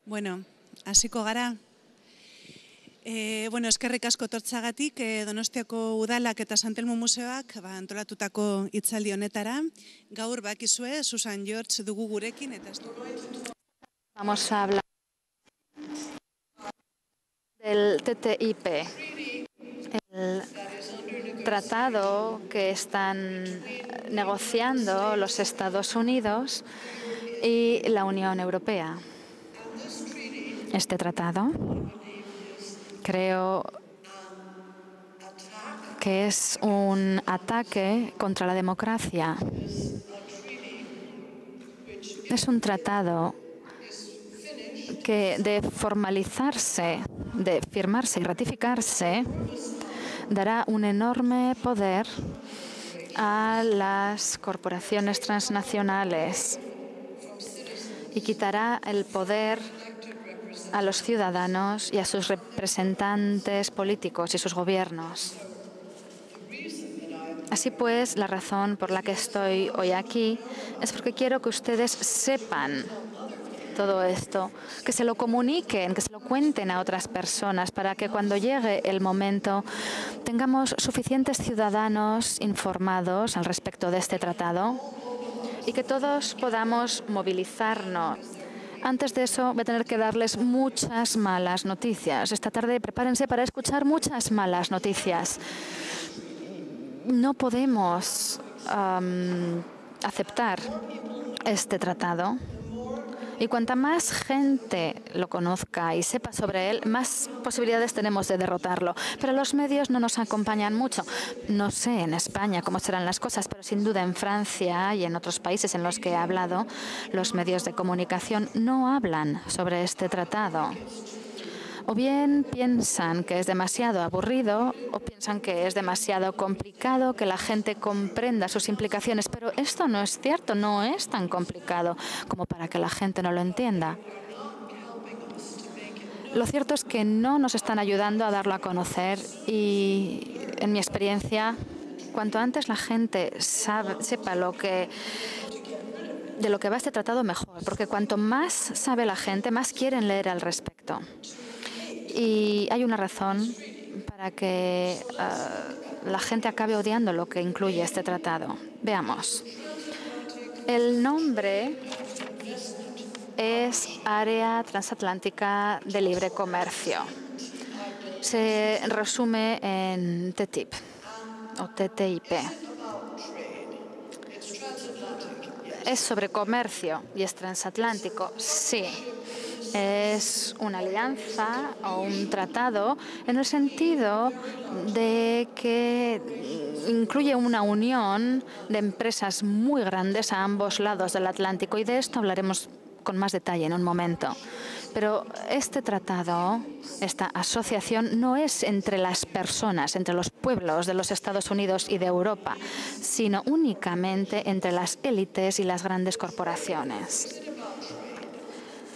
Bueno, hasiko gara. Eskerrik asko tortzagatik Donostiako Udalak eta Santelmo Museoak antolatutako hitzaldi honetara. Gaur bakizue Susan George dugu gurekin eta ez dugu. Vamos a hablar del TTIP, el tratado que están negociando los Estados Unidos y la Unión Europea. Este tratado creo que es un ataque contra la democracia. Es un tratado que de formalizarse, de firmarse y ratificarse, dará un enorme poder a las corporaciones transnacionales y quitará el poder a los ciudadanos y a sus representantes políticos y sus gobiernos. Así pues, la razón por la que estoy hoy aquí es porque quiero que ustedes sepan todo esto, que se lo comuniquen, que se lo cuenten a otras personas para que cuando llegue el momento tengamos suficientes ciudadanos informados al respecto de este tratado y que todos podamos movilizarnos. Antes de eso, voy a tener que darles muchas malas noticias. Esta tarde prepárense para escuchar muchas malas noticias. No podemos aceptar este tratado. Y cuanta más gente lo conozca y sepa sobre él, más posibilidades tenemos de derrotarlo. Pero los medios no nos acompañan mucho. No sé en España cómo serán las cosas, pero sin duda en Francia y en otros países en los que he hablado, los medios de comunicación no hablan sobre este tratado. O bien piensan que es demasiado aburrido o piensan que es demasiado complicado que la gente comprenda sus implicaciones. Pero esto no es cierto, no es tan complicado como para que la gente no lo entienda. Lo cierto es que no nos están ayudando a darlo a conocer y, en mi experiencia, cuanto antes la gente sepa de lo que va este tratado, mejor. Porque cuanto más sabe la gente, más quieren leer al respecto. Y hay una razón para que la gente acabe odiando lo que incluye este tratado. Veamos. El nombre es Área Transatlántica de Libre Comercio. Se resume en TTIP o TTIP. ¿Es sobre comercio y es transatlántico? Sí. Es una alianza o un tratado en el sentido de que incluye una unión de empresas muy grandes a ambos lados del Atlántico, y de esto hablaremos con más detalle en un momento. Pero este tratado, esta asociación, no es entre las personas, entre los pueblos de los Estados Unidos y de Europa, sino únicamente entre las élites y las grandes corporaciones.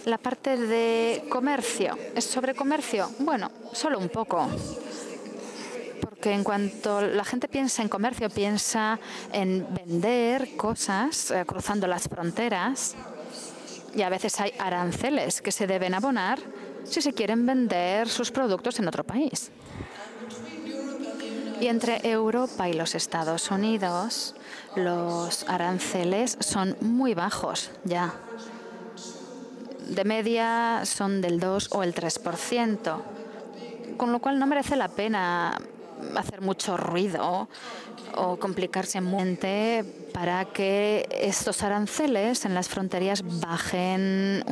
La parte de comercio, ¿es sobre comercio? Bueno, solo un poco. Porque en cuanto la gente piensa en comercio, piensa en vender cosas cruzando las fronteras. Y a veces hay aranceles que se deben abonar si se quieren vender sus productos en otro país. Y entre Europa y los Estados Unidos, los aranceles son muy bajos ya. De media son del 2 o el 3%, con lo cual no merece la pena hacer mucho ruido o complicarse mucho para que estos aranceles en las fronteras bajen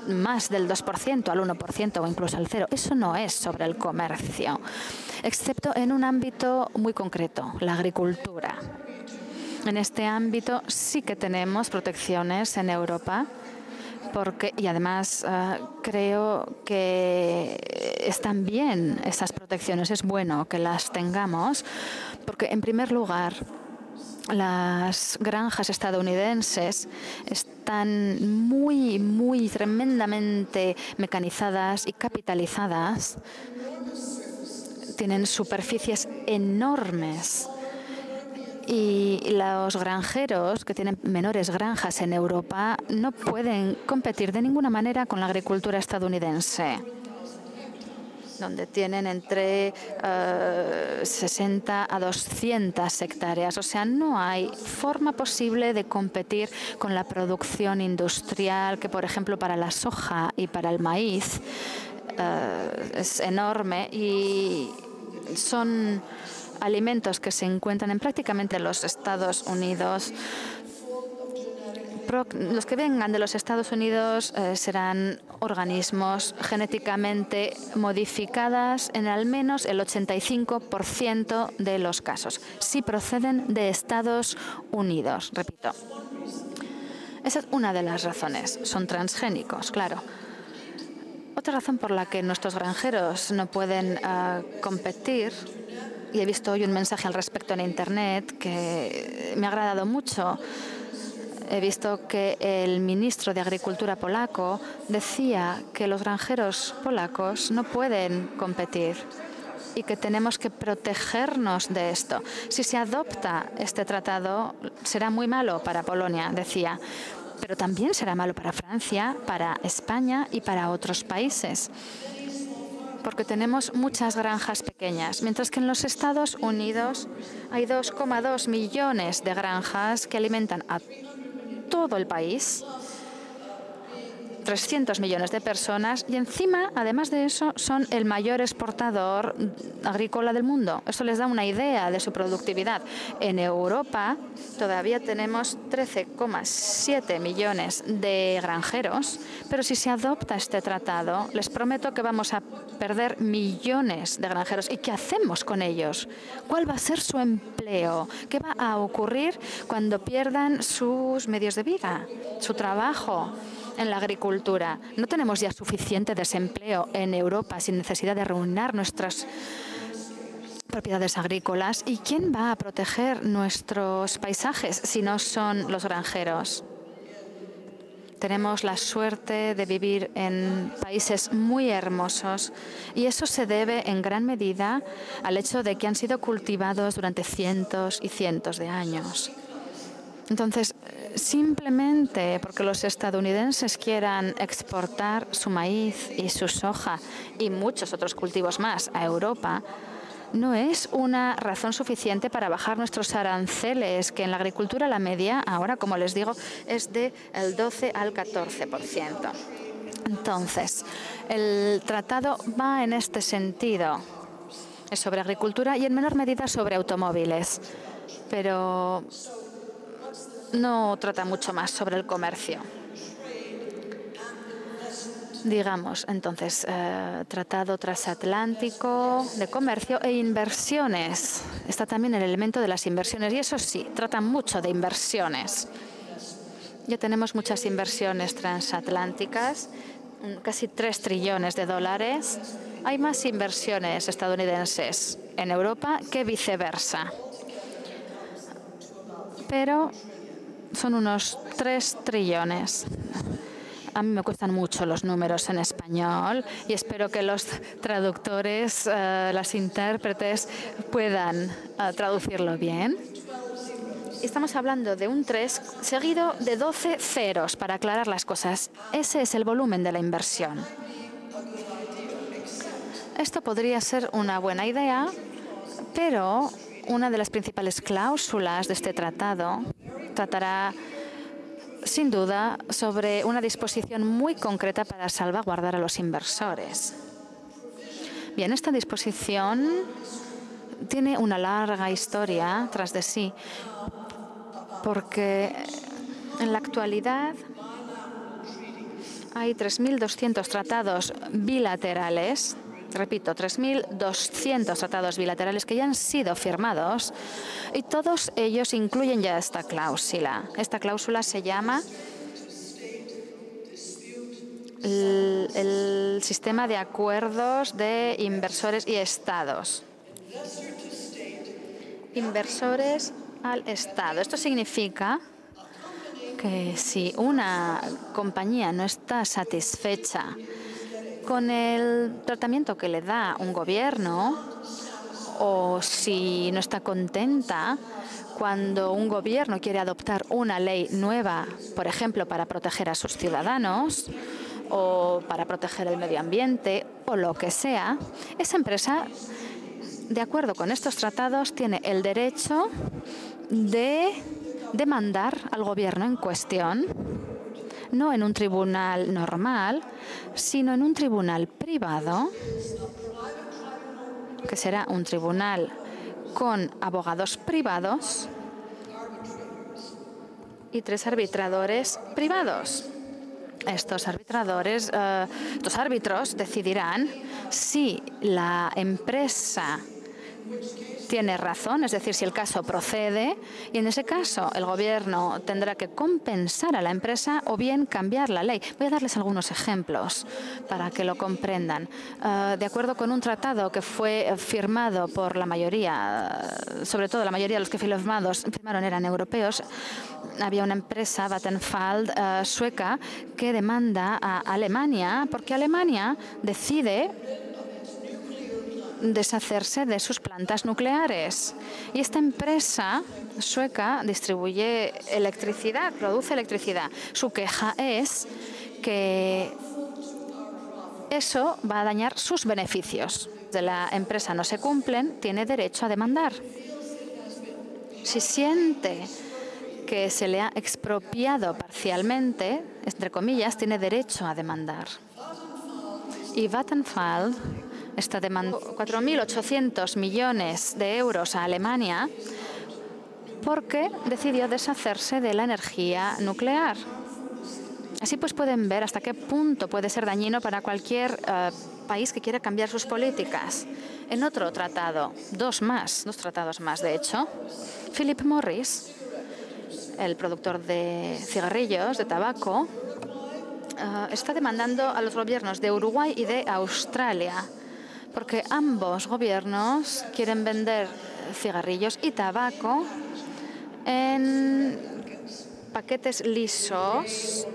más del 2%, al 1% o incluso al 0%. Eso no es sobre el comercio, excepto en un ámbito muy concreto, la agricultura. En este ámbito sí que tenemos protecciones en Europa. Y además creo que están bien esas protecciones. Es bueno que las tengamos porque, en primer lugar, las granjas estadounidenses están muy tremendamente mecanizadas y capitalizadas. Tienen superficies enormes Y los granjeros que tienen menores granjas en Europa no pueden competir de ninguna manera con la agricultura estadounidense, donde tienen entre 60 a 200 hectáreas. O sea, no hay forma posible de competir con la producción industrial que, por ejemplo, para la soja y para el maíz es enorme, y son alimentos que se encuentran en prácticamente los Estados Unidos. Los que vengan de los Estados Unidos serán organismos genéticamente modificados en al menos el 85% de los casos, si proceden de Estados Unidos. Repito, esa es una de las razones. Son transgénicos, claro. Otra razón por la que nuestros granjeros no pueden competir, y he visto hoy un mensaje al respecto en Internet que me ha agradado mucho. He visto que el ministro de Agricultura polaco decía que los granjeros polacos no pueden competir y que tenemos que protegernos de esto. Si se adopta este tratado, será muy malo para Polonia, decía, pero también será malo para Francia, para España y para otros países, porque tenemos muchas granjas pequeñas, mientras que en los Estados Unidos hay 2,2 millones de granjas que alimentan a todo el país, 300 millones de personas, y encima, además de eso, son el mayor exportador agrícola del mundo. Eso les da una idea de su productividad. En Europa todavía tenemos 13,7 millones de granjeros, pero si se adopta este tratado, les prometo que vamos a perder millones de granjeros. ¿Y qué hacemos con ellos? ¿Cuál va a ser su empleo? ¿Qué va a ocurrir cuando pierdan sus medios de vida, su trabajo en la agricultura? No tenemos ya suficiente desempleo en Europa sin necesidad de arruinar nuestras propiedades agrícolas. ¿Y quién va a proteger nuestros paisajes si no son los granjeros? Tenemos la suerte de vivir en países muy hermosos, y eso se debe en gran medida al hecho de que han sido cultivados durante cientos y cientos de años. Entonces, simplemente porque los estadounidenses quieran exportar su maíz y su soja y muchos otros cultivos más a Europa, no es una razón suficiente para bajar nuestros aranceles, que en la agricultura la media, ahora, como les digo, es del 12 al 14%. Entonces, el tratado va en este sentido. Es sobre agricultura y en menor medida sobre automóviles, pero no trata mucho más sobre el comercio. Digamos, entonces, tratado transatlántico de comercio e inversiones. Está también el elemento de las inversiones, y eso sí, trata mucho de inversiones. Ya tenemos muchas inversiones transatlánticas, casi 3 trillones de dólares. Hay más inversiones estadounidenses en Europa que viceversa, pero son unos 3 trillones. A mí me cuestan mucho los números en español y espero que los traductores, las intérpretes, puedan traducirlo bien. Estamos hablando de un 3 seguido de 12 ceros para aclarar las cosas. Ese es el volumen de la inversión. Esto podría ser una buena idea, pero una de las principales cláusulas de este tratado tratará sin duda sobre una disposición muy concreta para salvaguardar a los inversores. Bien, esta disposición tiene una larga historia tras de sí, porque en la actualidad hay 3.200 tratados bilaterales, repito, 3.200 tratados bilaterales que ya han sido firmados, y todos ellos incluyen ya esta cláusula. Esta cláusula se llama el sistema de acuerdos de inversores y estados. Inversores al Estado. Esto significa que si una compañía no está satisfecha con el tratamiento que le da un gobierno, o si no está contenta cuando un gobierno quiere adoptar una ley nueva, por ejemplo, para proteger a sus ciudadanos o para proteger el medio ambiente o lo que sea, esa empresa, de acuerdo con estos tratados, tiene el derecho de demandar al gobierno en cuestión, no en un tribunal normal, sino en un tribunal privado, que será un tribunal con abogados privados y 3 arbitradores privados. Estos árbitros decidirán si la empresa tiene razón, es decir, si el caso procede, y en ese caso el gobierno tendrá que compensar a la empresa o bien cambiar la ley. Voy a darles algunos ejemplos para que lo comprendan. De acuerdo con un tratado que fue firmado por la mayoría, sobre todo la mayoría de los que firmaron eran europeos, había una empresa, Vattenfall, sueca, que demanda a Alemania porque Alemania decide deshacerse de sus plantas nucleares. Y esta empresa sueca distribuye electricidad, produce electricidad. Su queja es que eso va a dañar sus beneficios. Si la empresa no se cumplen, tiene derecho a demandar. Si siente que se le ha expropiado parcialmente, entre comillas, tiene derecho a demandar. Y Vattenfall está demandando 4.800 millones de euros a Alemania porque decidió deshacerse de la energía nuclear. Así pues pueden ver hasta qué punto puede ser dañino para cualquier país que quiera cambiar sus políticas. En otro tratado, dos tratados más de hecho, Philip Morris, el productor de cigarrillos, de tabaco, está demandando a los gobiernos de Uruguay y de Australia, porque ambos gobiernos quieren vender cigarrillos y tabaco en paquetes lisos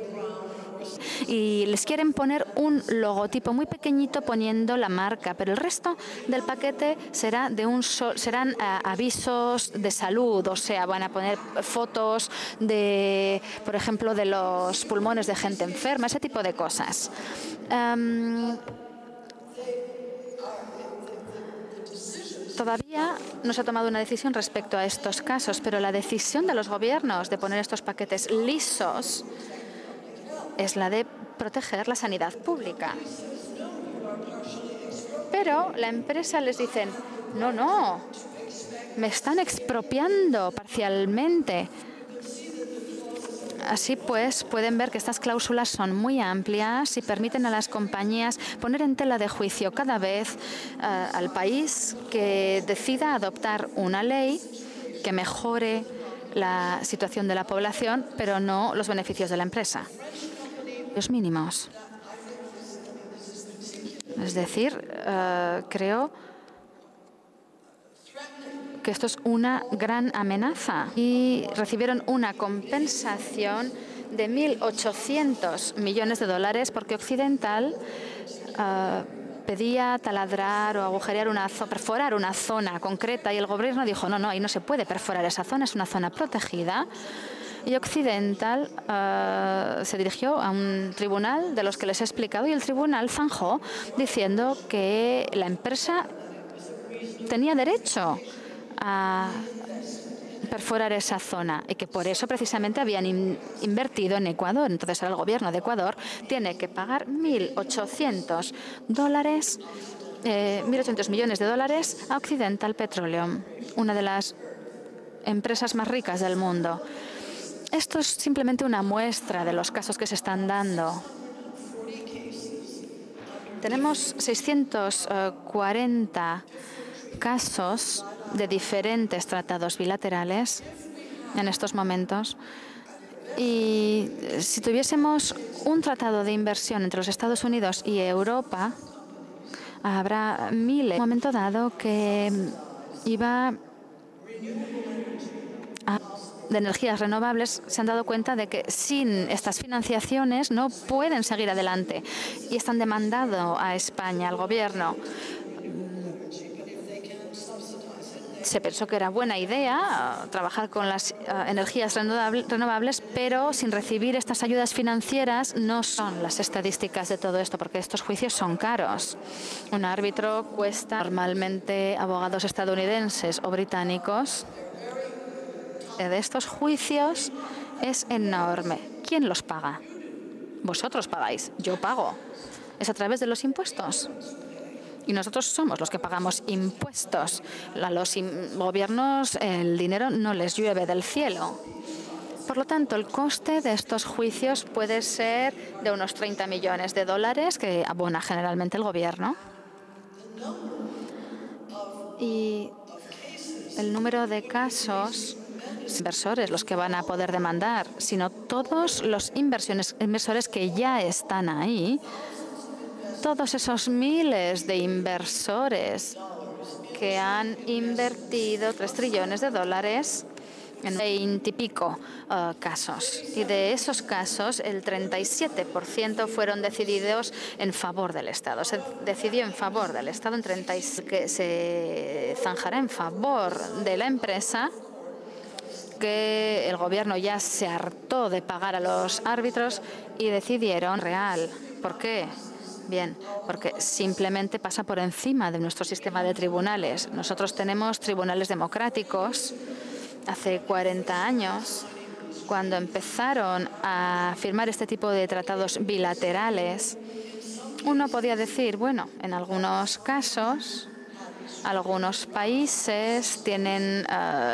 y les quieren poner un logotipo muy pequeñito poniendo la marca, pero el resto del paquete serán avisos de salud, o sea, van a poner fotos de, por ejemplo, de los pulmones de gente enferma, ese tipo de cosas. Todavía no se ha tomado una decisión respecto a estos casos, pero la decisión de los gobiernos de poner estos paquetes lisos es la de proteger la sanidad pública. Pero la empresa les dice, no, me están expropiando parcialmente. Así pues, pueden ver que estas cláusulas son muy amplias y permiten a las compañías poner en tela de juicio cada vez al país que decida adoptar una ley que mejore la situación de la población, pero no los beneficios de la empresa. Los mínimos. Es decir, creo que esto es una gran amenaza y recibieron una compensación de 1.800 millones de dólares porque Occidental pedía taladrar o agujerear perforar una zona concreta y el gobierno dijo no, ahí no se puede perforar esa zona, es una zona protegida. Y Occidental se dirigió a un tribunal de los que les he explicado y el tribunal zanjó diciendo que la empresa tenía derecho a perforar esa zona y que por eso precisamente habían invertido en Ecuador. Entonces el gobierno de Ecuador tiene que pagar 1.800 millones de dólares a Occidental Petroleum, una de las empresas más ricas del mundo. Esto es simplemente una muestra de los casos que se están dando. Tenemos 640 casos de diferentes tratados bilaterales en estos momentos. Y si tuviésemos un tratado de inversión entre los Estados Unidos y Europa, habrá miles. En un momento dado que iba de energías renovables se han dado cuenta de que sin estas financiaciones no pueden seguir adelante y están demandando a España, al gobierno. se pensó que era buena idea trabajar con las energías renovables, pero sin recibir estas ayudas financieras no son las estadísticas de todo esto, porque estos juicios son caros. Un árbitro cuesta normalmente abogados estadounidenses o británicos. De estos juicios es enorme. ¿Quién los paga? Vosotros pagáis, yo pago. Es a través de los impuestos. Y nosotros somos los que pagamos impuestos. A los gobiernos el dinero no les llueve del cielo. Por lo tanto, el coste de estos juicios puede ser de unos 30 millones de dólares que abona generalmente el gobierno. Y el número de casos, inversores los que van a poder demandar, sino todos los inversores que ya están ahí, todos esos miles de inversores que han invertido 3 trillones de dólares en 20 y pico casos. Y de esos casos, el 37% fueron decididos en favor del Estado. Se decidió en favor del Estado, en 36% que se zanjará en favor de la empresa, que el gobierno ya se hartó de pagar a los árbitros y decidieron real. ¿Por qué? Bien, porque simplemente pasa por encima de nuestro sistema de tribunales. Nosotros tenemos tribunales democráticos. Hace 40 años, cuando empezaron a firmar este tipo de tratados bilaterales, uno podía decir, bueno, en algunos casos, algunos países tienen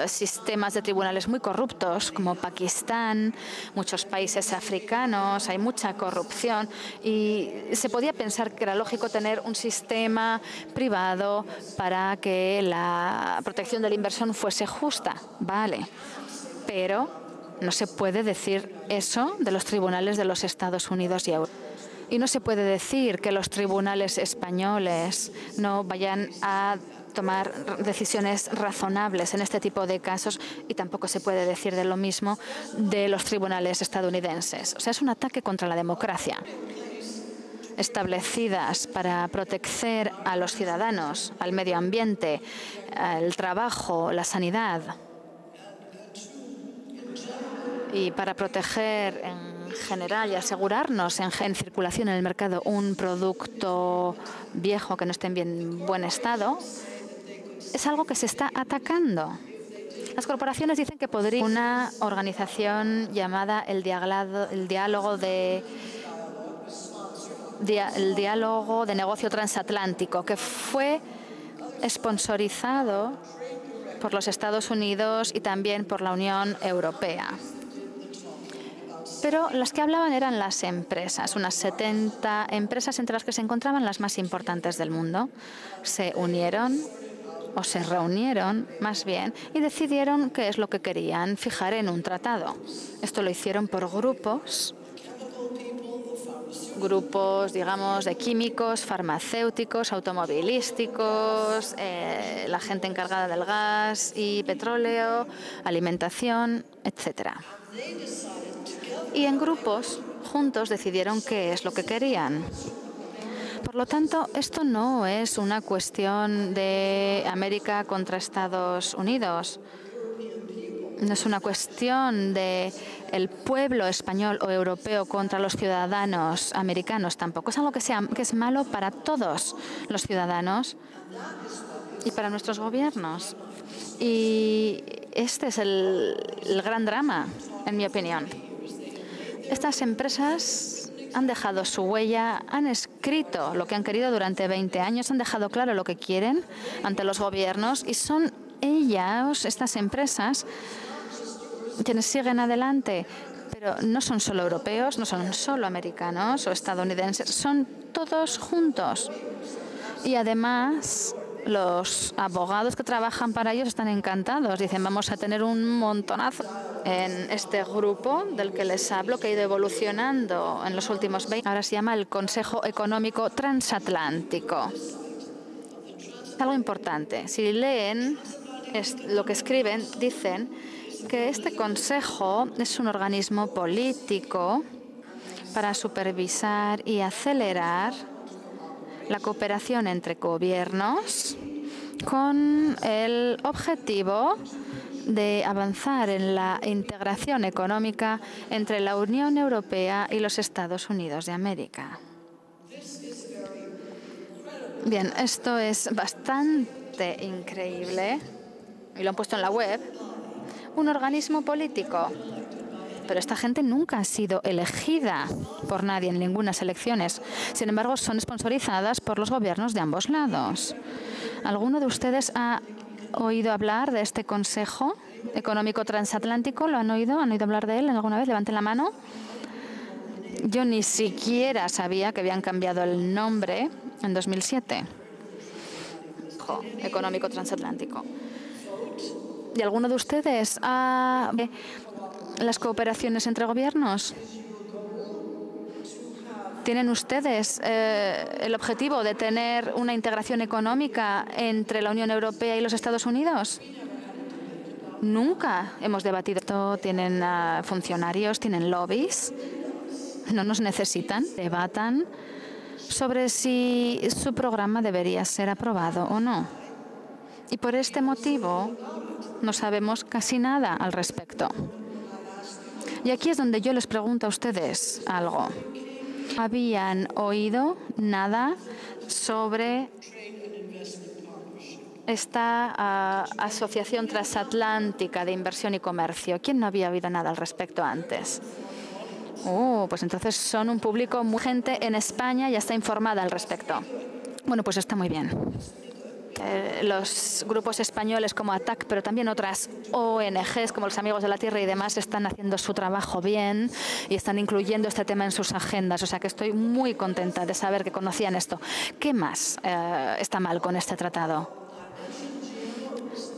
sistemas de tribunales muy corruptos, como Pakistán, muchos países africanos, hay mucha corrupción y se podía pensar que era lógico tener un sistema privado para que la protección de la inversión fuese justa. Vale, pero no se puede decir eso de los tribunales de los Estados Unidos y Europa. Y no se puede decir que los tribunales españoles no vayan a tomar decisiones razonables en este tipo de casos, y tampoco se puede decir de lo mismo de los tribunales estadounidenses. O sea, es un ataque contra la democracia, establecidas para proteger a los ciudadanos, al medio ambiente, el trabajo, la sanidad, y para proteger en general y asegurarnos en circulación en el mercado un producto viejo que no esté en bien buen estado, es algo que se está atacando. Las corporaciones dicen que podría una organización llamada el diálogo de negocio transatlántico, que fue sponsorizado por los Estados Unidos y también por la Unión Europea. Pero las que hablaban eran las empresas, unas 70 empresas entre las que se encontraban las más importantes del mundo. Se unieron o se reunieron, más bien, y decidieron qué es lo que querían fijar en un tratado. Esto lo hicieron por grupos, digamos, de químicos, farmacéuticos, automovilísticos, la gente encargada del gas y petróleo, alimentación, etcétera. Y en grupos, juntos, decidieron qué es lo que querían. Por lo tanto, esto no es una cuestión de América contra Estados Unidos. No es una cuestión de el pueblo español o europeo contra los ciudadanos americanos tampoco. Es algo que es malo para todos los ciudadanos y para nuestros gobiernos. Y este es el gran drama, en mi opinión. Estas empresas han dejado su huella, han escrito lo que han querido durante 20 años, han dejado claro lo que quieren ante los gobiernos y son ellas, estas empresas, quienes siguen adelante. Pero no son solo europeos, no son solo americanos o estadounidenses, son todos juntos. Y además, los abogados que trabajan para ellos están encantados. Dicen, vamos a tener un montonazo en este grupo del que les hablo, que ha ido evolucionando en los últimos 20 años. Ahora se llama el Consejo Económico Transatlántico. Es algo importante. Si leen lo que escriben, dicen que este consejo es un organismo político para supervisar y acelerar la cooperación entre gobiernos, con el objetivo de avanzar en la integración económica entre la Unión Europea y los Estados Unidos de América. Bien, esto es bastante increíble y lo han puesto en la web. Un organismo político. Pero esta gente nunca ha sido elegida por nadie en ninguna elecciones. Sin embargo, son sponsorizadas por los gobiernos de ambos lados. ¿Alguno de ustedes ha oído hablar de este Consejo Económico Transatlántico? ¿Lo han oído? ¿Han oído hablar de él alguna vez? Levanten la mano. Yo ni siquiera sabía que habían cambiado el nombre en 2007. Económico Transatlántico. ¿Y alguno de ustedes ha las cooperaciones entre gobiernos? ¿Tienen ustedes el objetivo de tener una integración económica entre la Unión Europea y los Estados Unidos? Nunca hemos debatido esto. Tienen funcionarios, tienen lobbies. No nos necesitan. Debatan sobre si su programa debería ser aprobado o no. Y por este motivo no sabemos casi nada al respecto. Y aquí es donde yo les pregunto a ustedes algo. ¿Habían oído nada sobre esta Asociación Transatlántica de Inversión y Comercio? ¿Quién no había oído nada al respecto antes? Pues entonces son un público, muy gente en España ya está informada al respecto. Bueno, pues está muy bien. Los grupos españoles como ATAC, pero también otras ONGs como los Amigos de la Tierra y demás están haciendo su trabajo bien y están incluyendo este tema en sus agendas. O sea que estoy muy contenta de saber que conocían esto. ¿Qué más está mal con este tratado?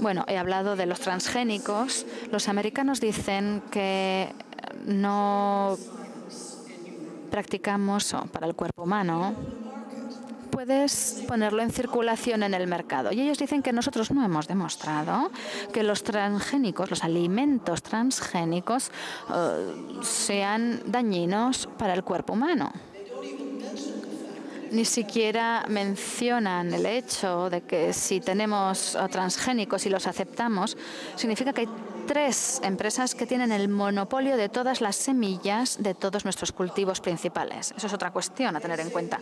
Bueno, he hablado de los transgénicos. Los americanos dicen que no practicamos para el cuerpo humano. Puedes ponerlo en circulación en el mercado. Y ellos dicen que nosotros no hemos demostrado que los transgénicos, los alimentos transgénicos, sean dañinos para el cuerpo humano. Ni siquiera mencionan el hecho de que si tenemos transgénicos y los aceptamos, significa que hay 3 empresas que tienen el monopolio de todas las semillas de todos nuestros cultivos principales. Eso es otra cuestión a tener en cuenta.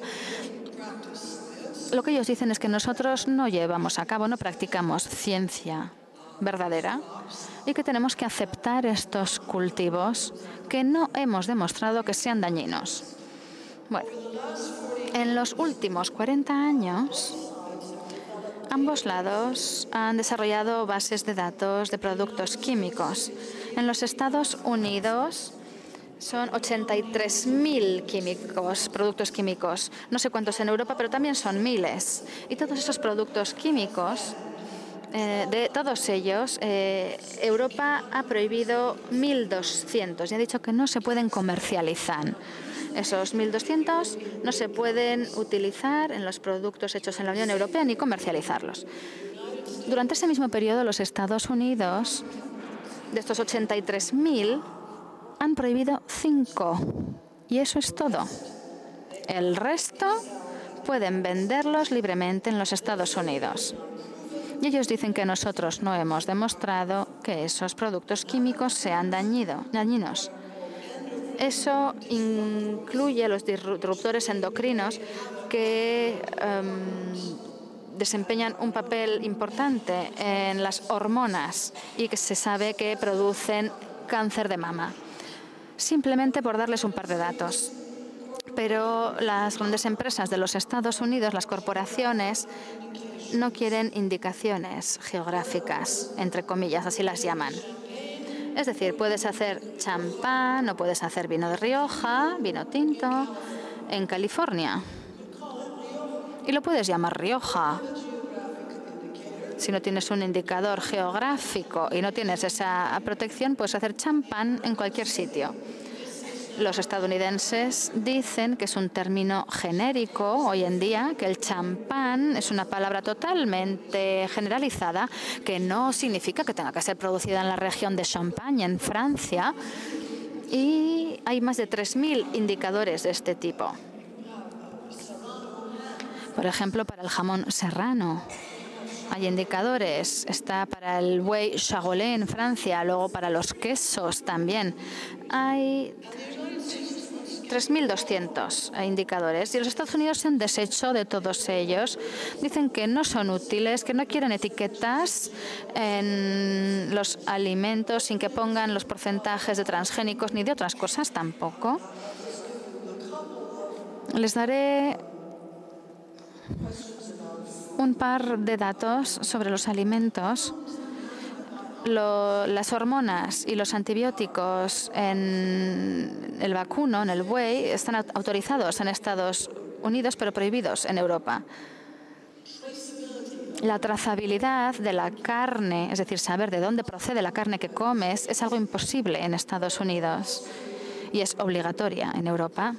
Lo que ellos dicen es que nosotros no llevamos a cabo, no practicamos ciencia verdadera y que tenemos que aceptar estos cultivos que no hemos demostrado que sean dañinos. Bueno, en los últimos 40 años, ambos lados han desarrollado bases de datos de productos químicos. En los Estados Unidos son 83.000 productos químicos. No sé cuántos en Europa, pero también son miles. Y todos esos productos químicos, de todos ellos, Europa ha prohibido 1.200 y ha dicho que no se pueden comercializar. Esos 1.200 no se pueden utilizar en los productos hechos en la Unión Europea ni comercializarlos. Durante ese mismo periodo, los Estados Unidos, de estos 83.000, han prohibido 5. Y eso es todo. El resto pueden venderlos libremente en los Estados Unidos. Y ellos dicen que nosotros no hemos demostrado que esos productos químicos sean dañinos. Eso incluye a los disruptores endocrinos que desempeñan un papel importante en las hormonas y que se sabe que producen cáncer de mama. Simplemente por darles un par de datos. Pero las grandes empresas de los Estados Unidos, las corporaciones, no quieren indicaciones geográficas, entre comillas, así las llaman. Es decir, puedes hacer champán o puedes hacer vino de Rioja, vino tinto, en California. Y lo puedes llamar Rioja. Si no tienes un indicador geográfico y no tienes esa protección, puedes hacer champán en cualquier sitio. Los estadounidenses dicen que es un término genérico hoy en día, que el champán es una palabra totalmente generalizada, que no significa que tenga que ser producida en la región de Champagne, en Francia, y hay más de 3.000 indicadores de este tipo. Por ejemplo, para el jamón serrano. Hay indicadores. Está para el buey Charolais en Francia, luego para los quesos también. Hay 3.200 indicadores y los Estados Unidos se han deshecho de todos ellos. Dicen que no son útiles, que no quieren etiquetas en los alimentos sin que pongan los porcentajes de transgénicos ni de otras cosas tampoco. Les daré un par de datos sobre los alimentos. Las hormonas y los antibióticos en el vacuno, en el buey, están autorizados en Estados Unidos, pero prohibidos en Europa. La trazabilidad de la carne, es decir, saber de dónde procede la carne que comes, es algo imposible en Estados Unidos y es obligatoria en Europa.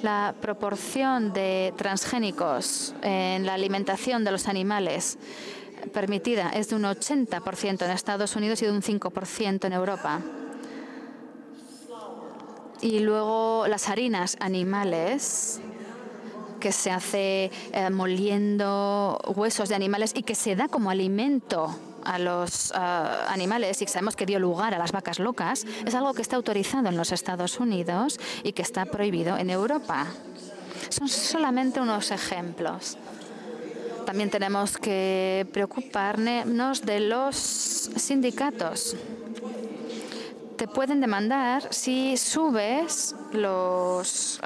La proporción de transgénicos en la alimentación de los animales permitida es de un 80% en Estados Unidos y de un 5% en Europa. Y luego las harinas animales, que se hace moliendo huesos de animales y que se da como alimento a los animales y que sabemos que dio lugar a las vacas locas, es algo que está autorizado en los Estados Unidos y que está prohibido en Europa. Son solamente unos ejemplos. También tenemos que preocuparnos de los sindicatos. Te pueden demandar si subes los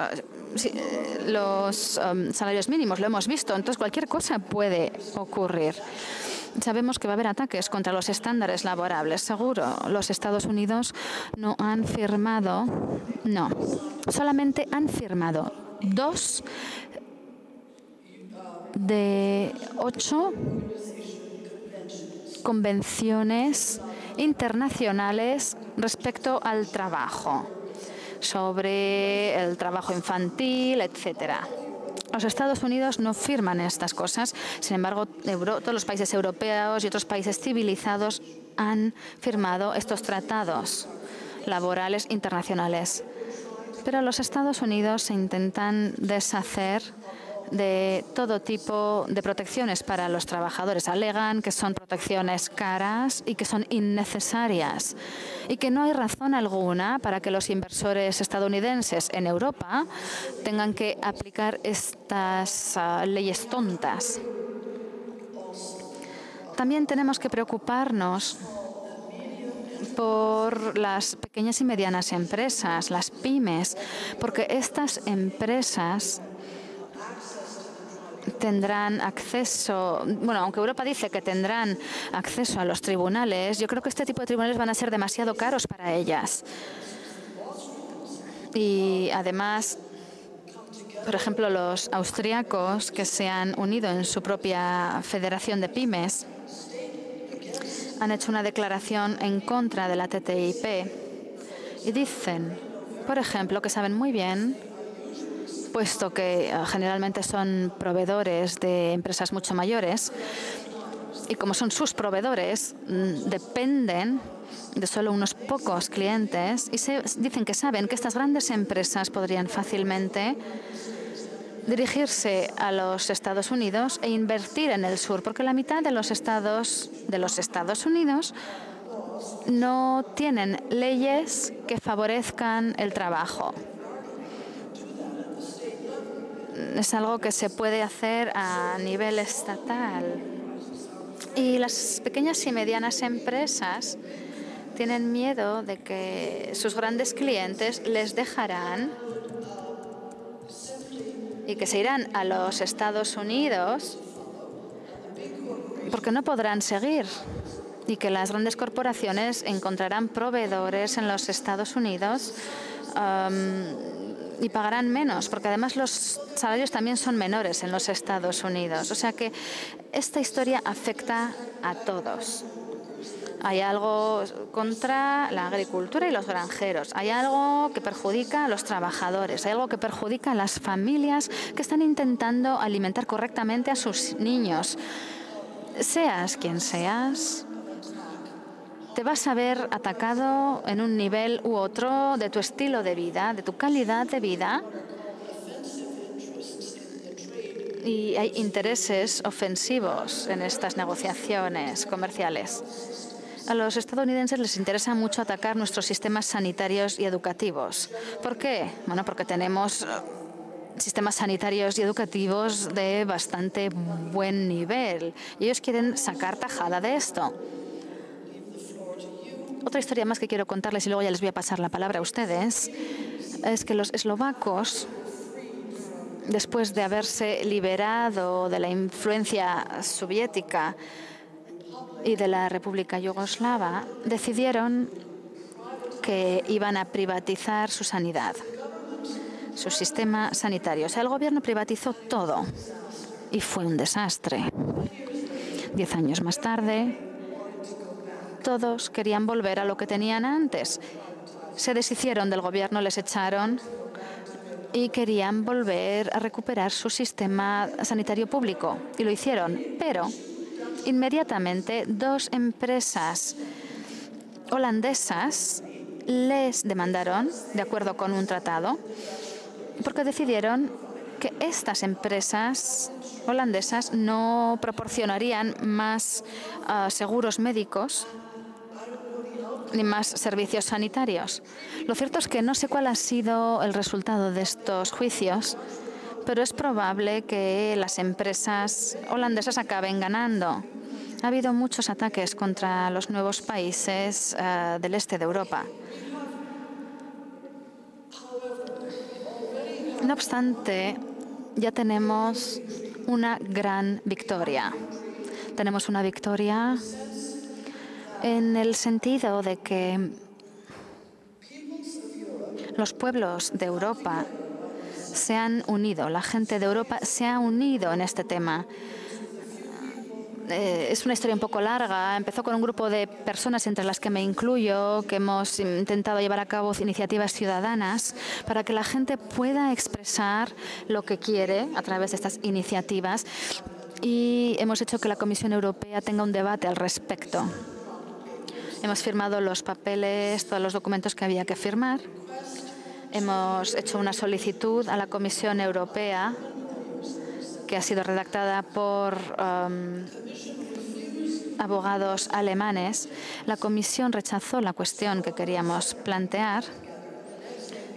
salarios mínimos. Lo hemos visto. Entonces, cualquier cosa puede ocurrir. Sabemos que va a haber ataques contra los estándares laborables. Seguro, los Estados Unidos no han firmado, no, solamente han firmado 2 de 8 convenciones internacionales respecto al trabajo, sobre el trabajo infantil, etcétera. Los Estados Unidos no firman estas cosas. Sin embargo, todos los países europeos y otros países civilizados han firmado estos tratados laborales internacionales. Pero los Estados Unidos se intentan deshacer de todo tipo de protecciones para los trabajadores. Alegan que son protecciones caras y que son innecesarias y que no hay razón alguna para que los inversores estadounidenses en Europa tengan que aplicar estas leyes tontas. También tenemos que preocuparnos por las pequeñas y medianas empresas, las pymes, porque estas empresas tendrán acceso, bueno, aunque Europa dice que tendrán acceso a los tribunales, yo creo que este tipo de tribunales van a ser demasiado caros para ellas. Y además, por ejemplo, los austriacos que se han unido en su propia federación de pymes han hecho una declaración en contra de la TTIP y dicen, por ejemplo, que saben muy bien, puesto que generalmente son proveedores de empresas mucho mayores, y como son sus proveedores, dependen de solo unos pocos clientes, y dicen que saben que estas grandes empresas podrían fácilmente dirigirse a los Estados Unidos e invertir en el sur, porque la mitad de los Estados Unidos no tienen leyes que favorezcan el trabajo. Es algo que se puede hacer a nivel estatal. Y las pequeñas y medianas empresas tienen miedo de que sus grandes clientes les dejarán y que se irán a los Estados Unidos porque no podrán seguir y que las grandes corporaciones encontrarán proveedores en los Estados Unidos y pagarán menos, porque además los salarios también son menores en los Estados Unidos. O sea que esta historia afecta a todos. Hay algo contra la agricultura y los granjeros. Hay algo que perjudica a los trabajadores. Hay algo que perjudica a las familias que están intentando alimentar correctamente a sus niños. Seas quien seas, te vas a ver atacado en un nivel u otro de tu estilo de vida, de tu calidad de vida, y hay intereses ofensivos en estas negociaciones comerciales. A los estadounidenses les interesa mucho atacar nuestros sistemas sanitarios y educativos. ¿Por qué? Bueno, porque tenemos sistemas sanitarios y educativos de bastante buen nivel. Y ellos quieren sacar tajada de esto. Otra historia más que quiero contarles, y luego ya les voy a pasar la palabra a ustedes, es que los eslovacos, después de haberse liberado de la influencia soviética y de la República Yugoslava, decidieron que iban a privatizar su sanidad, su sistema sanitario. O sea, el gobierno privatizó todo y fue un desastre. 10 años más tarde, todos querían volver a lo que tenían antes. Se deshicieron del gobierno, les echaron y querían volver a recuperar su sistema sanitario público. Y lo hicieron, pero inmediatamente 2 empresas holandesas les demandaron, de acuerdo con un tratado, porque decidieron que estas empresas holandesas no proporcionarían más seguros médicos ni más servicios sanitarios. Lo cierto es que no sé cuál ha sido el resultado de estos juicios, pero es probable que las empresas holandesas acaben ganando. Ha habido muchos ataques contra los nuevos países del este de Europa. No obstante, ya tenemos una gran victoria. Tenemos una victoria en el sentido de que los pueblos de Europa se han unido, la gente de Europa se ha unido en este tema. Es una historia un poco larga. Empezó con un grupo de personas, entre las que me incluyo, que hemos intentado llevar a cabo iniciativas ciudadanas para que la gente pueda expresar lo que quiere a través de estas iniciativas, y hemos hecho que la Comisión Europea tenga un debate al respecto. Hemos firmado los papeles, todos los documentos que había que firmar. Hemos hecho una solicitud a la Comisión Europea que ha sido redactada por abogados alemanes. La Comisión rechazó la cuestión que queríamos plantear.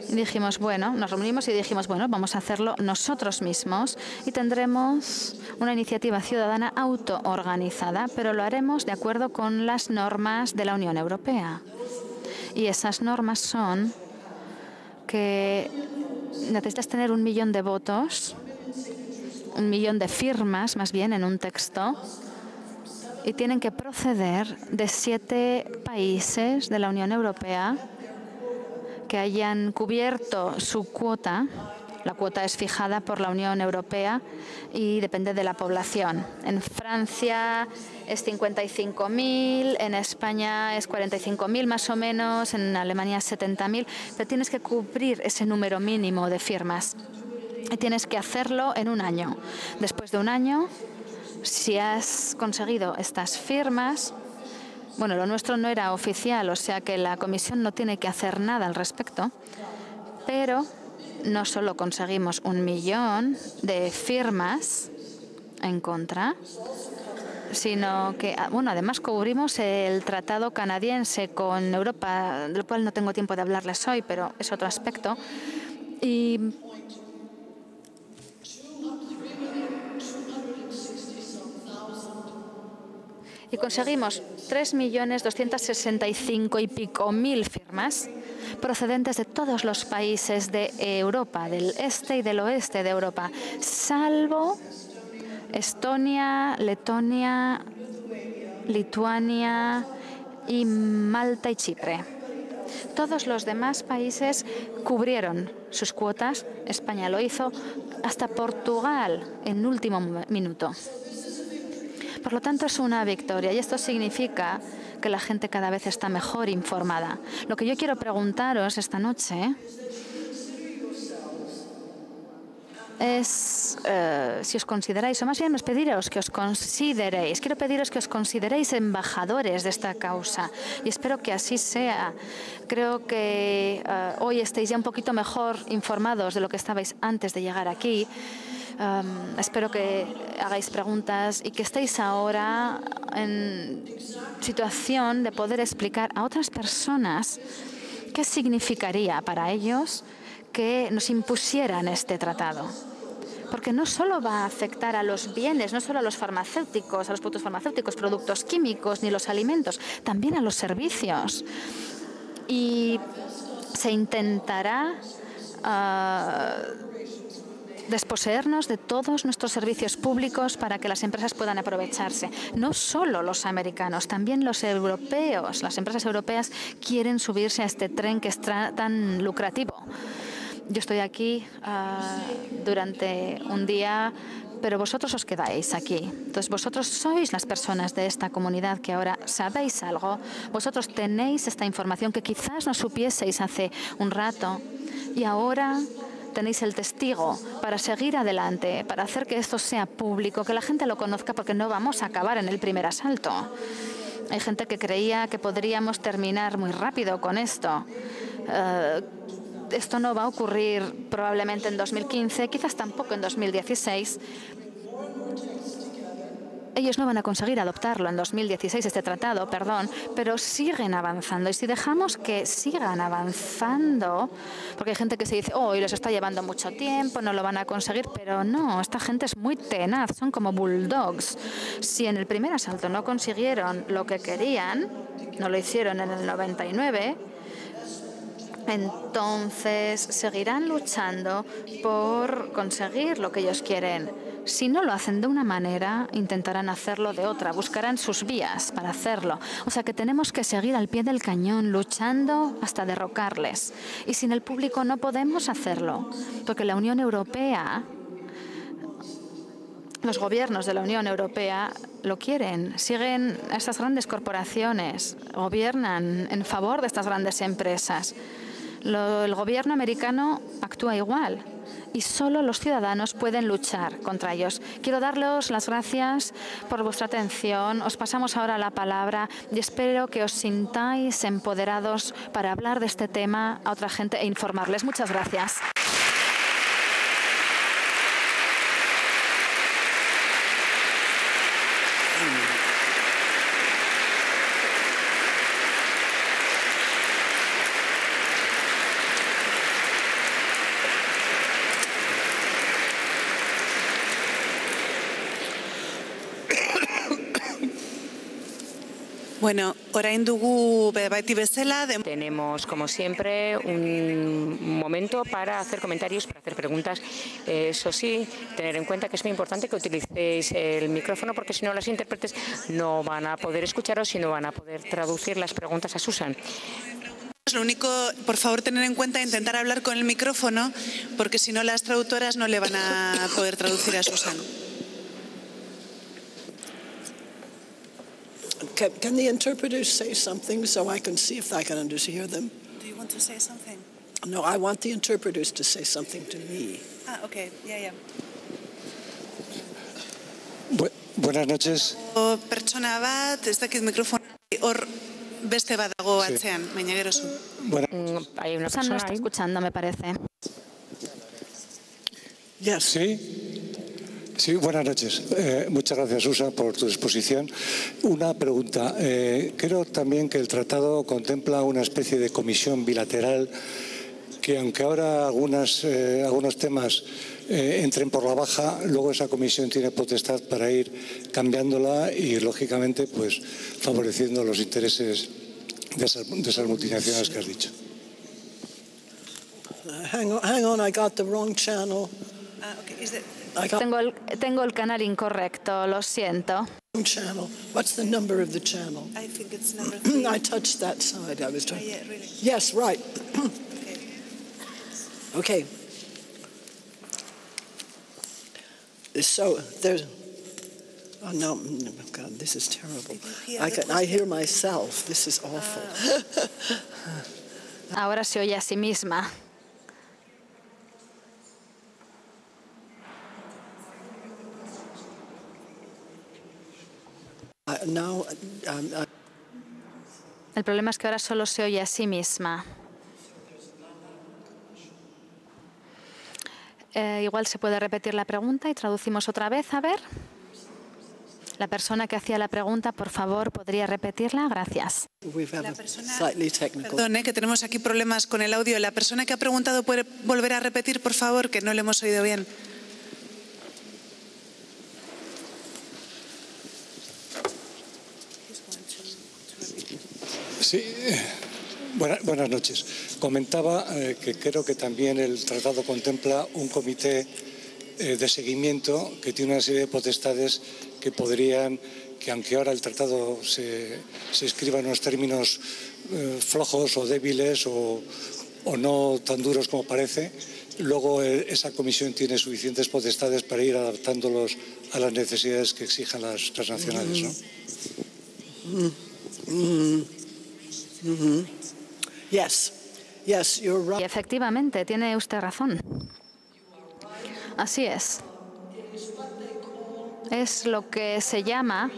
Y dijimos, bueno, nos reunimos y dijimos, bueno, vamos a hacerlo nosotros mismos y tendremos una iniciativa ciudadana autoorganizada, pero lo haremos de acuerdo con las normas de la Unión Europea. Y esas normas son que necesitas tener 1 millón de votos, 1 millón de firmas, más bien, en un texto, y tienen que proceder de 7 países de la Unión Europea que hayan cubierto su cuota. La cuota es fijada por la Unión Europea y depende de la población. En Francia es 55.000, en España es 45.000 más o menos, en Alemania es 70.000, pero tienes que cubrir ese número mínimo de firmas. Y tienes que hacerlo en 1 año. Después de 1 año, si has conseguido estas firmas, bueno, lo nuestro no era oficial, o sea que la Comisión no tiene que hacer nada al respecto, pero no solo conseguimos 1 millón de firmas en contra, sino que, bueno, además cubrimos el tratado canadiense con Europa, del cual no tengo tiempo de hablarles hoy, pero es otro aspecto. Y conseguimos 3.265.000 y pico firmas procedentes de todos los países de Europa, del este y del oeste de Europa, salvo Estonia, Letonia, Lituania y Malta y Chipre. Todos los demás países cubrieron sus cuotas. España lo hizo, hasta Portugal en último minuto. Por lo tanto, es una victoria y esto significa que la gente cada vez está mejor informada. Lo que yo quiero preguntaros esta noche es si os consideráis, o más bien pediros que os consideréis. Quiero pediros que os consideréis embajadores de esta causa y espero que así sea. Creo que hoy estáis ya un poquito mejor informados de lo que estabais antes de llegar aquí, Espero que hagáis preguntas y que estéis ahora en situación de poder explicar a otras personas qué significaría para ellos que nos impusieran este tratado. Porque no solo va a afectar a los bienes, no solo a los farmacéuticos, a los productos farmacéuticos, productos químicos, ni los alimentos, también a los servicios. Y se intentará desposeernos de todos nuestros servicios públicos para que las empresas puedan aprovecharse. No solo los americanos, también los europeos. Las empresas europeas quieren subirse a este tren que es tan lucrativo. Yo estoy aquí durante un día, pero vosotros os quedáis aquí. Entonces, vosotros sois las personas de esta comunidad que ahora sabéis algo. Vosotros tenéis esta información que quizás no supieseis hace un rato y ahora tenéis el testigo para seguir adelante, para hacer que esto sea público, que la gente lo conozca, porque no vamos a acabar en el primer asalto. Hay gente que creía que podríamos terminar muy rápido con esto. Esto no va a ocurrir probablemente en 2015, quizás tampoco en 2016. Ellos no van a conseguir adoptarlo en 2016, este tratado, perdón, pero siguen avanzando. Y si dejamos que sigan avanzando, porque hay gente que se dice, oh, y les está llevando mucho tiempo, no lo van a conseguir, pero no, esta gente es muy tenaz, son como bulldogs. Si en el primer asalto no consiguieron lo que querían, no lo hicieron en el 99, entonces seguirán luchando por conseguir lo que ellos quieren. Si no lo hacen de una manera, intentarán hacerlo de otra, buscarán sus vías para hacerlo. O sea que tenemos que seguir al pie del cañón, luchando hasta derrocarles. Y sin el público no podemos hacerlo, porque la Unión Europea, los gobiernos de la Unión Europea lo quieren, siguen a estas grandes corporaciones, gobiernan en favor de estas grandes empresas. El gobierno americano actúa igual y solo los ciudadanos pueden luchar contra ellos. Quiero daros las gracias por vuestra atención. Os pasamos ahora la palabra y espero que os sintáis empoderados para hablar de este tema a otra gente e informarles. Muchas gracias. Bueno, orain dugu beti bezala. Tenemos, como siempre, un momento para hacer comentarios, para hacer preguntas. Eso sí, tener en cuenta que es muy importante que utilicéis el micrófono, porque si no, las intérpretes no van a poder escucharos y no van a poder traducir las preguntas a Susan. Lo único, por favor, tener en cuenta intentar hablar con el micrófono, porque si no, las traductoras no le van a poder traducir a Susan. Can the interpreters say something so I can see if I can hear them? Do you want to say something? No, I want the interpreters to say something to me. Ah, okay, yeah. Buenas noches. Pertsona bat, ez dakit mikrofon hor beste bat dago atzean, baina gero zu. Hay una Susan no persona está ahí. escuchando, me parece. Yes. Sí, buenas noches. Muchas gracias, Susan, por tu exposición. Una pregunta. Creo también que el tratado contempla una especie de comisión bilateral que, aunque ahora algunos temas entren por la baja, luego esa comisión tiene potestad para ir cambiándola y, lógicamente, pues favoreciendo los intereses de esas multinacionales que has dicho. Hang on, I got the wrong channel. Okay. Is it... Tengo el canal incorrecto, lo siento. Channel. What's the number of the channel? I think it's number 3. I touched that side. I was trying. Yeah, really. Yes, right. Okay. So there's. Oh no! God, this is terrible. I hear myself. This is awful. Ahora se oye a sí misma. Now, El problema es que ahora solo se oye a sí misma. Igual se puede repetir la pregunta y traducimos otra vez. A ver. La persona que hacía la pregunta, por favor, ¿podría repetirla? Gracias. Perdón, que tenemos aquí problemas con el audio. La persona que ha preguntado puede volver a repetir, por favor, que no le hemos oído bien. Sí, buenas noches. Comentaba que creo que también el tratado contempla un comité de seguimiento que tiene una serie de potestades que podrían, que aunque ahora el tratado se escriba en unos términos flojos o débiles o no tan duros como parece, luego esa comisión tiene suficientes potestades para ir adaptándolos a las necesidades que exijan las transnacionales, ¿no? Yes, you're right. Y efectivamente, tiene usted razón. Así es. Es lo que se llama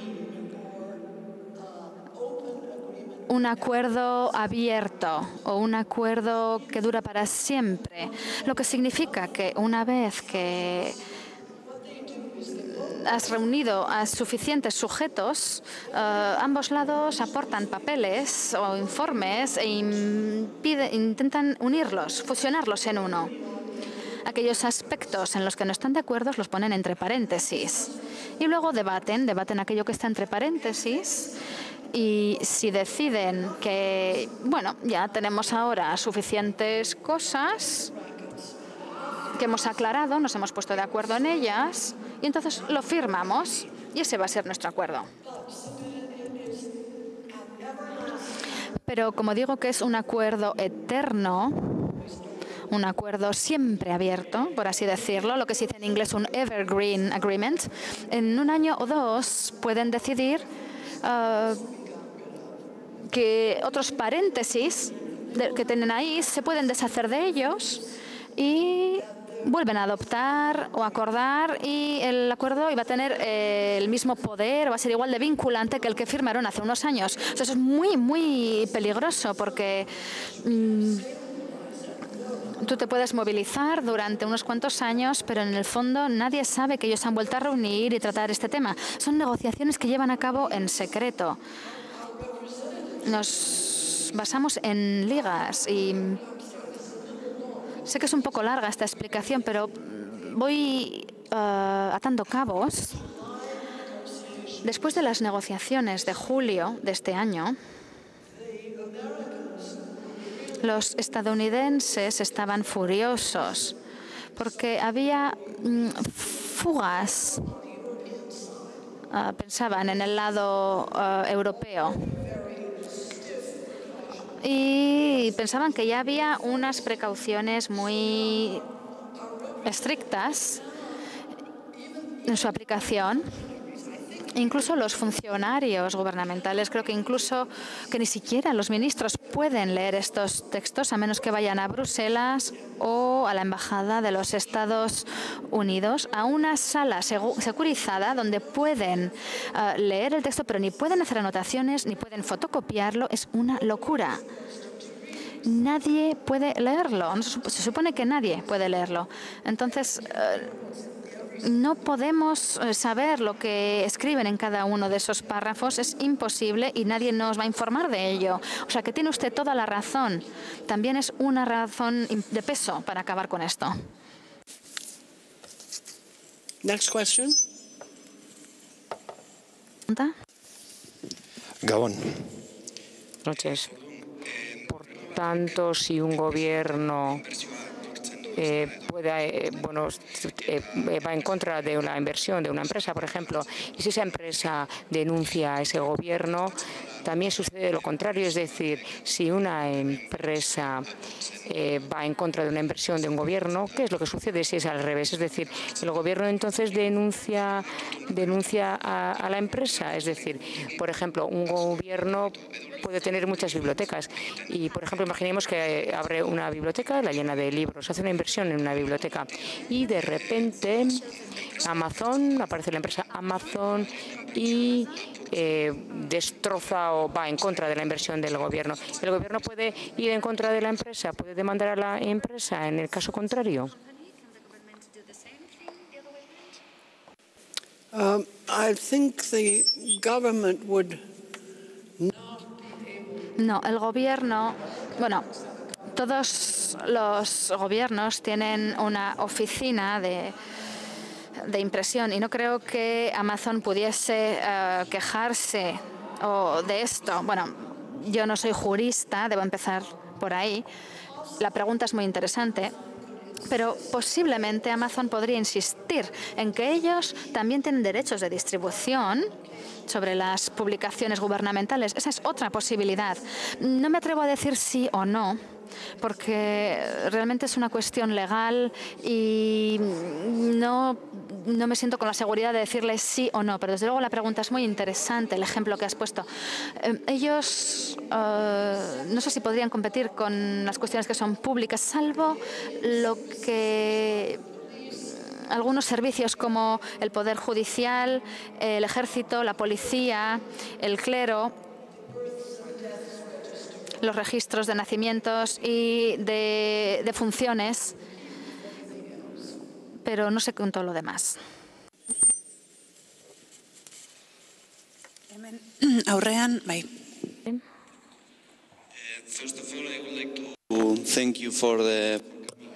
un acuerdo abierto o un acuerdo que dura para siempre, lo que significa que una vez que has reunido a suficientes sujetos, ambos lados aportan papeles o informes e intentan unirlos, fusionarlos en uno. Aquellos aspectos en los que no están de acuerdo los ponen entre paréntesis y luego debaten aquello que está entre paréntesis. Y si deciden que, bueno, ya tenemos ahora suficientes cosas que hemos aclarado, nos hemos puesto de acuerdo en ellas, y entonces lo firmamos, y ese va a ser nuestro acuerdo. Pero como digo que es un acuerdo eterno, un acuerdo siempre abierto, por así decirlo, lo que se dice en inglés un evergreen agreement, en un año o dos pueden decidir que otros paréntesis que tienen ahí se pueden deshacer de ellos y vuelven a adoptar o acordar, y el acuerdo iba a tener el mismo poder, va a ser igual de vinculante que el que firmaron hace unos años. O sea, eso es muy, muy peligroso porque tú te puedes movilizar durante unos cuantos años, pero en el fondo nadie sabe que ellos han vuelto a reunir y tratar este tema. Son negociaciones que llevan a cabo en secreto. Nos basamos en ligas y sé que es un poco larga esta explicación, pero voy atando cabos. Después de las negociaciones de julio de este año, los estadounidenses estaban furiosos porque había fugas. Pensaban en el lado europeo. Y pensaban que ya había unas precauciones muy estrictas en su aplicación. Incluso los funcionarios gubernamentales, creo que incluso que ni siquiera los ministros pueden leer estos textos a menos que vayan a Bruselas o a la Embajada de los Estados Unidos, a una sala securizada donde pueden leer el texto, pero ni pueden hacer anotaciones, ni pueden fotocopiarlo. Es una locura. Nadie puede leerlo. Se supone que nadie puede leerlo. Entonces, no podemos saber lo que escriben en cada uno de esos párrafos. Es imposible y nadie nos va a informar de ello. O sea que tiene usted toda la razón. También es una razón de peso para acabar con esto. Next question. Gabón. Noches. Por tanto, si un gobierno va en contra de una inversión de una empresa, por ejemplo, y si esa empresa denuncia a ese gobierno, también sucede lo contrario, es decir, si una empresa va en contra de una inversión de un gobierno, ¿qué es lo que sucede si es al revés? Es decir, el gobierno entonces denuncia a la empresa, es decir, por ejemplo, un gobierno puede tener muchas bibliotecas y, por ejemplo, imaginemos que abre una biblioteca, la llena de libros, hace una inversión en una biblioteca y de repente aparece la empresa Amazon y destroza o va en contra de la inversión del gobierno. ¿El gobierno puede ir en contra de la empresa? ¿Puede demandar a la empresa en el caso contrario? I think the government would. No, el gobierno, bueno, todos los gobiernos tienen una oficina de impresión y no creo que Amazon pudiese quejarse de esto. Bueno, yo no soy jurista, debo empezar por ahí. La pregunta es muy interesante, pero posiblemente Amazon podría insistir en que ellos también tienen derechos de distribución sobre las publicaciones gubernamentales. Esa es otra posibilidad. No me atrevo a decir sí o no, porque realmente es una cuestión legal y no me siento con la seguridad de decirle sí o no, pero desde luego la pregunta es muy interesante, el ejemplo que has puesto. Ellos no sé si podrían competir con las cuestiones que son públicas, salvo lo que algunos servicios como el Poder Judicial, el Ejército, la Policía, el clero, los registros de nacimientos y de funciones, pero no sé con todo lo demás. Aurrean, bai.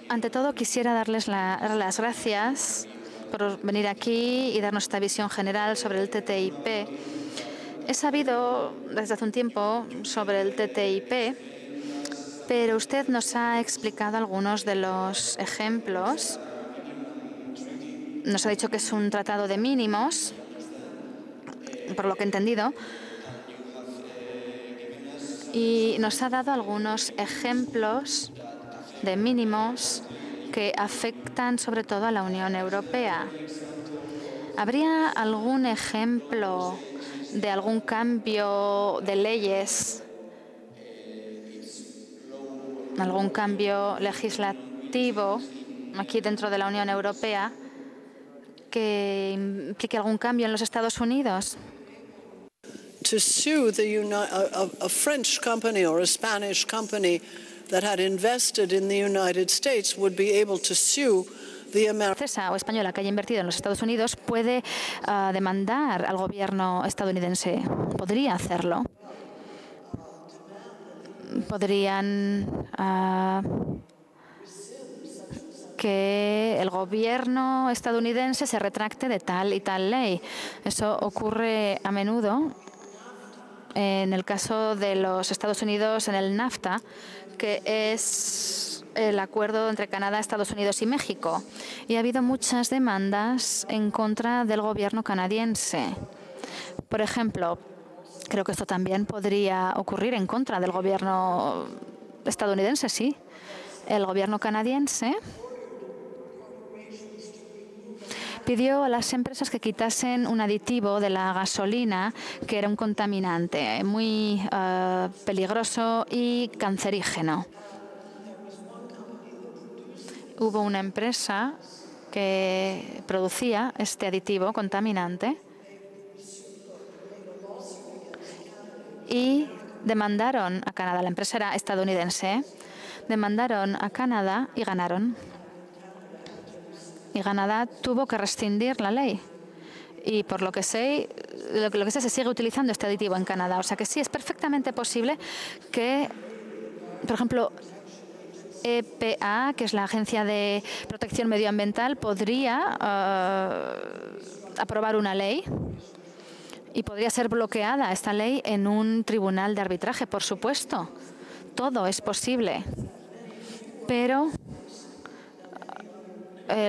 Ante todo, quisiera darles las gracias por venir aquí y darnos esta visión general sobre el TTIP. He sabido desde hace un tiempo sobre el TTIP, pero usted nos ha explicado algunos de los ejemplos. Nos ha dicho que es un tratado de mínimos, por lo que he entendido, y nos ha dado algunos ejemplos de mínimos que afectan sobre todo a la Unión Europea. ¿Habría algún ejemplo de algún cambio de leyes, algún cambio legislativo aquí dentro de la Unión Europea que implique algún cambio en los Estados Unidos? To sue a French company or a Spanish company that had invested in the United States would be able to sue the American. Francesa o española que haya invertido en los Estados Unidos puede demandar al gobierno estadounidense. Podría hacerlo. Podrían que el gobierno estadounidense se retracte de tal y tal ley. Eso ocurre a menudo. En el caso de los Estados Unidos en el NAFTA, que es el acuerdo entre Canadá, Estados Unidos y México. Y ha habido muchas demandas en contra del gobierno canadiense. Por ejemplo, creo que esto también podría ocurrir en contra del gobierno estadounidense, sí. El gobierno canadiense pidió a las empresas que quitasen un aditivo de la gasolina que era un contaminante muy peligroso y cancerígeno. Hubo una empresa que producía este aditivo contaminante y demandaron a Canadá. La empresa era estadounidense. Demandaron a Canadá y ganaron. Y Canadá tuvo que rescindir la ley. Y por lo que sé, se sigue utilizando este aditivo en Canadá. O sea que sí, es perfectamente posible que, por ejemplo, EPA, que es la Agencia de Protección Medioambiental, podría aprobar una ley y podría ser bloqueada esta ley en un tribunal de arbitraje, por supuesto. Todo es posible. Pero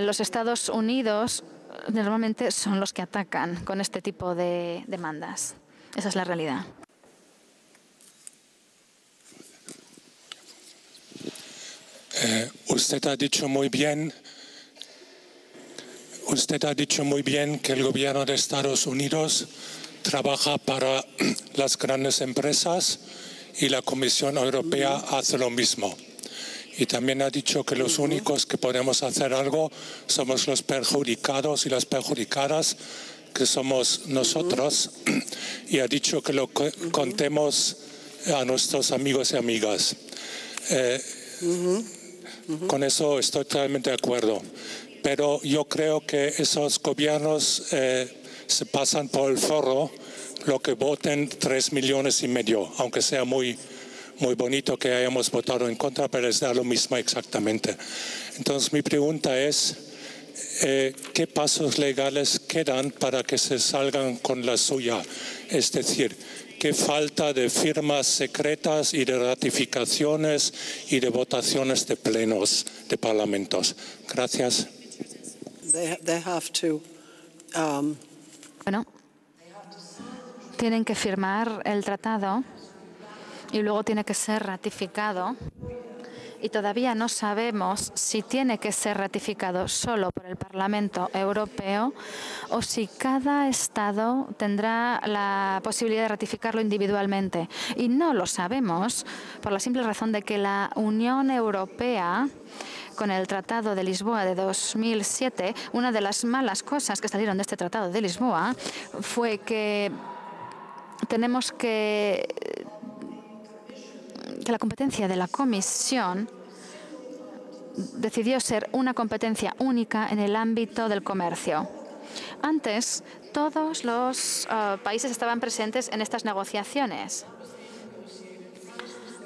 los Estados Unidos normalmente son los que atacan con este tipo de demandas. Esa es la realidad. Usted ha dicho muy bien que el gobierno de Estados Unidos trabaja para las grandes empresas y la Comisión Europea hace lo mismo. Y también ha dicho que los únicos que podemos hacer algo somos los perjudicados y las perjudicadas, que somos nosotros. Y ha dicho que lo contemos a nuestros amigos y amigas. Con eso estoy totalmente de acuerdo. Pero yo creo que esos gobiernos se pasan por el forro lo que voten 3,5 millones, aunque sea muy bonito que hayamos votado en contra, pero es da lo mismo exactamente. Entonces mi pregunta es, ¿qué pasos legales quedan para que se salgan con la suya? Es decir, ¿qué falta de firmas secretas y de ratificaciones y de votaciones de plenos de parlamentos? Gracias. They have to, Bueno, tienen que firmar el tratado y luego tiene que ser ratificado. Y todavía no sabemos si tiene que ser ratificado solo por el Parlamento Europeo o si cada Estado tendrá la posibilidad de ratificarlo individualmente. Y no lo sabemos por la simple razón de que la Unión Europea, con el Tratado de Lisboa de 2007, una de las malas cosas que salieron de este Tratado de Lisboa fue que tenemos que la competencia de la Comisión decidió ser una competencia única en el ámbito del comercio. Antes, todos los países estaban presentes en estas negociaciones.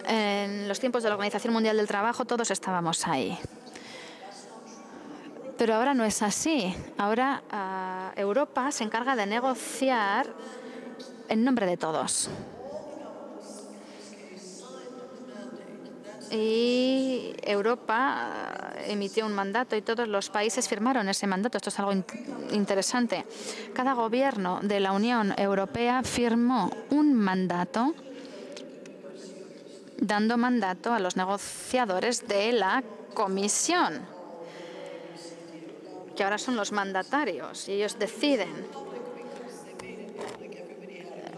En los tiempos de la Organización Mundial del Trabajo, todos estábamos ahí. Pero ahora no es así. Ahora Europa se encarga de negociar en nombre de todos. Y Europa emitió un mandato y todos los países firmaron ese mandato. Esto es algo interesante. Cada gobierno de la Unión Europea firmó un mandato, dando mandato a los negociadores de la Comisión, que ahora son los mandatarios y ellos deciden.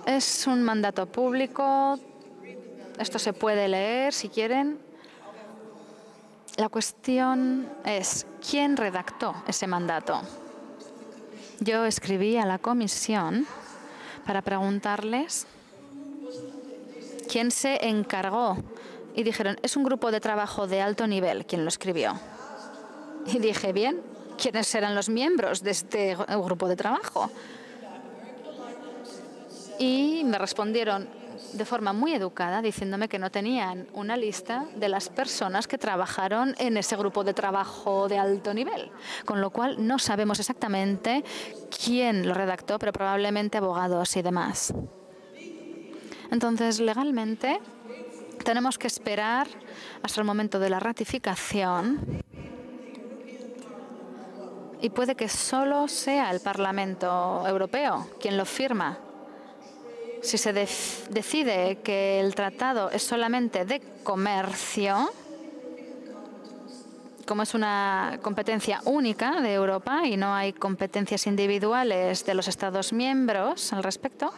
Es un mandato público. Esto se puede leer si quieren. La cuestión es, ¿quién redactó ese mandato? Yo escribí a la Comisión para preguntarles quién se encargó. Y dijeron, es un grupo de trabajo de alto nivel quien lo escribió. Y dije, bien, ¿quiénes eran los miembros de este grupo de trabajo? Y me respondieron de forma muy educada, diciéndome que no tenían una lista de las personas que trabajaron en ese grupo de trabajo de alto nivel. Con lo cual, no sabemos exactamente quién lo redactó, pero probablemente abogados y demás. Entonces, legalmente, tenemos que esperar hasta el momento de la ratificación. Y puede que solo sea el Parlamento Europeo quien lo firma. Si se decide que el tratado es solamente de comercio, como es una competencia única de Europa y no hay competencias individuales de los Estados miembros al respecto,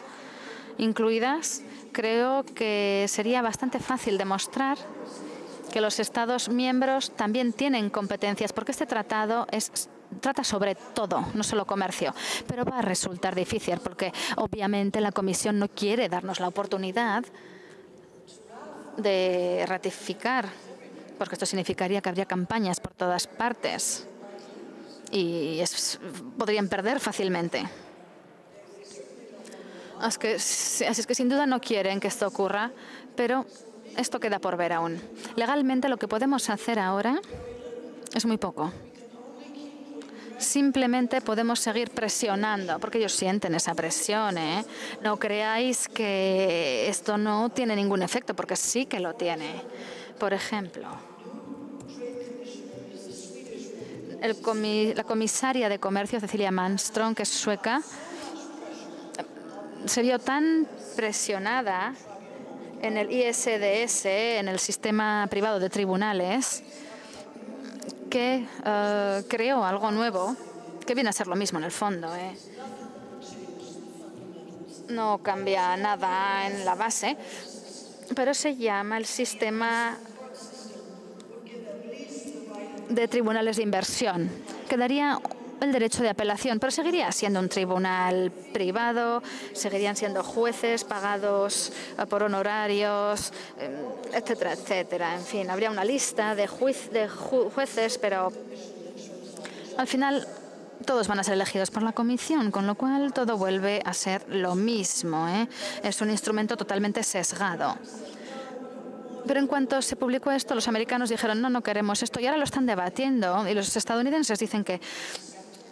incluidas, creo que sería bastante fácil demostrar que los Estados miembros también tienen competencias, porque este tratado trata sobre todo, no solo comercio, pero va a resultar difícil porque obviamente la Comisión no quiere darnos la oportunidad de ratificar, porque esto significaría que habría campañas por todas partes y podrían perder fácilmente. Así es que sin duda no quieren que esto ocurra, pero esto queda por ver aún. Legalmente lo que podemos hacer ahora es muy poco. Simplemente podemos seguir presionando, porque ellos sienten esa presión, ¿eh? No creáis que esto no tiene ningún efecto, porque sí que lo tiene. Por ejemplo, la comisaria de Comercio, Cecilia Malmström, que es sueca, se vio tan presionada en el ISDS, en el sistema privado de tribunales, que creó algo nuevo, que viene a ser lo mismo en el fondo. No cambia nada en la base, pero se llama el sistema de tribunales de inversión, que daría el derecho de apelación, pero seguiría siendo un tribunal privado, seguirían siendo jueces pagados por honorarios, etcétera, etcétera. En fin, habría una lista de jueces, pero al final todos van a ser elegidos por la Comisión, con lo cual todo vuelve a ser lo mismo, ¿eh? Es un instrumento totalmente sesgado. Pero en cuanto se publicó esto, los americanos dijeron, no, no queremos esto, y ahora lo están debatiendo, y los estadounidenses dicen que,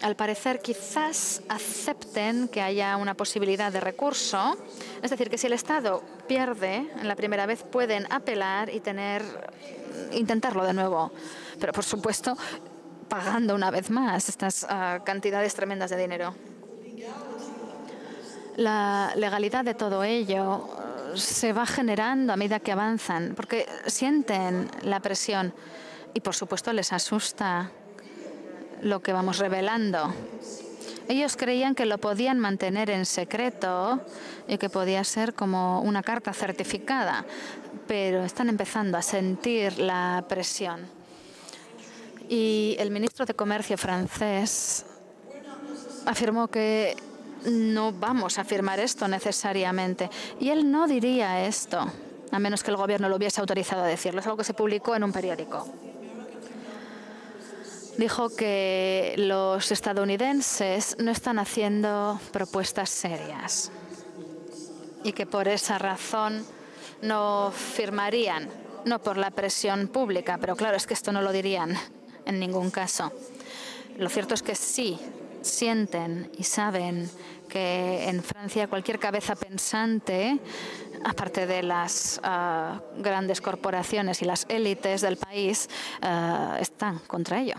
al parecer, quizás acepten que haya una posibilidad de recurso. Es decir, que si el Estado pierde en la primera vez, pueden apelar y intentarlo de nuevo. Pero, por supuesto, pagando una vez más estas cantidades tremendas de dinero. La legalidad de todo ello se va generando a medida que avanzan, porque sienten la presión y, por supuesto, les asusta lo que vamos revelando. Ellos creían que lo podían mantener en secreto y que podía ser como una carta certificada, pero están empezando a sentir la presión. Y el ministro de Comercio francés afirmó que no vamos a firmar esto necesariamente. Y él no diría esto, a menos que el gobierno lo hubiese autorizado a decirlo. Es algo que se publicó en un periódico. Dijo que los estadounidenses no están haciendo propuestas serias y que por esa razón no firmarían, no por la presión pública, pero claro, es que esto no lo dirían en ningún caso. Lo cierto es que sí sienten y saben que en Francia cualquier cabeza pensante, aparte de las grandes corporaciones y las élites del país, están contra ello.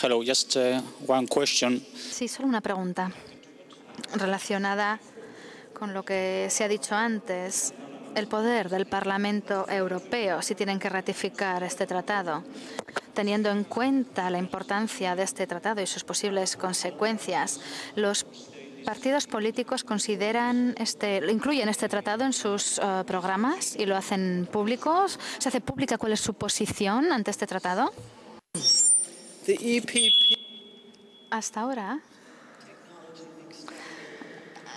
Hello, just one question. Sí, solo una pregunta relacionada con lo que se ha dicho antes. El poder del Parlamento Europeo, si tienen que ratificar este tratado, teniendo en cuenta la importancia de este tratado y sus posibles consecuencias, los partidos políticos incluyen este tratado en sus programas y lo hacen públicos. ¿Se hace pública cuál es su posición ante este tratado? The EPP. Hasta ahora,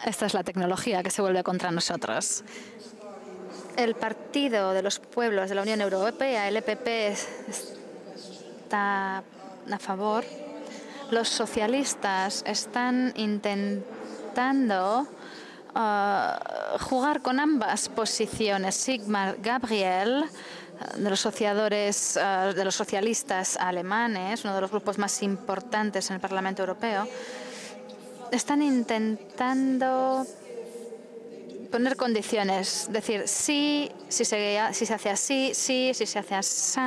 esta es la tecnología que se vuelve contra nosotros. El Partido de los Pueblos de la Unión Europea, el EPP, está a favor. Los socialistas están intentando jugar con ambas posiciones. Sigmar Gabriel, de los socialistas alemanes, uno de los grupos más importantes en el Parlamento Europeo, están intentando poner condiciones, decir sí, si se hace así, sí, si se hace así.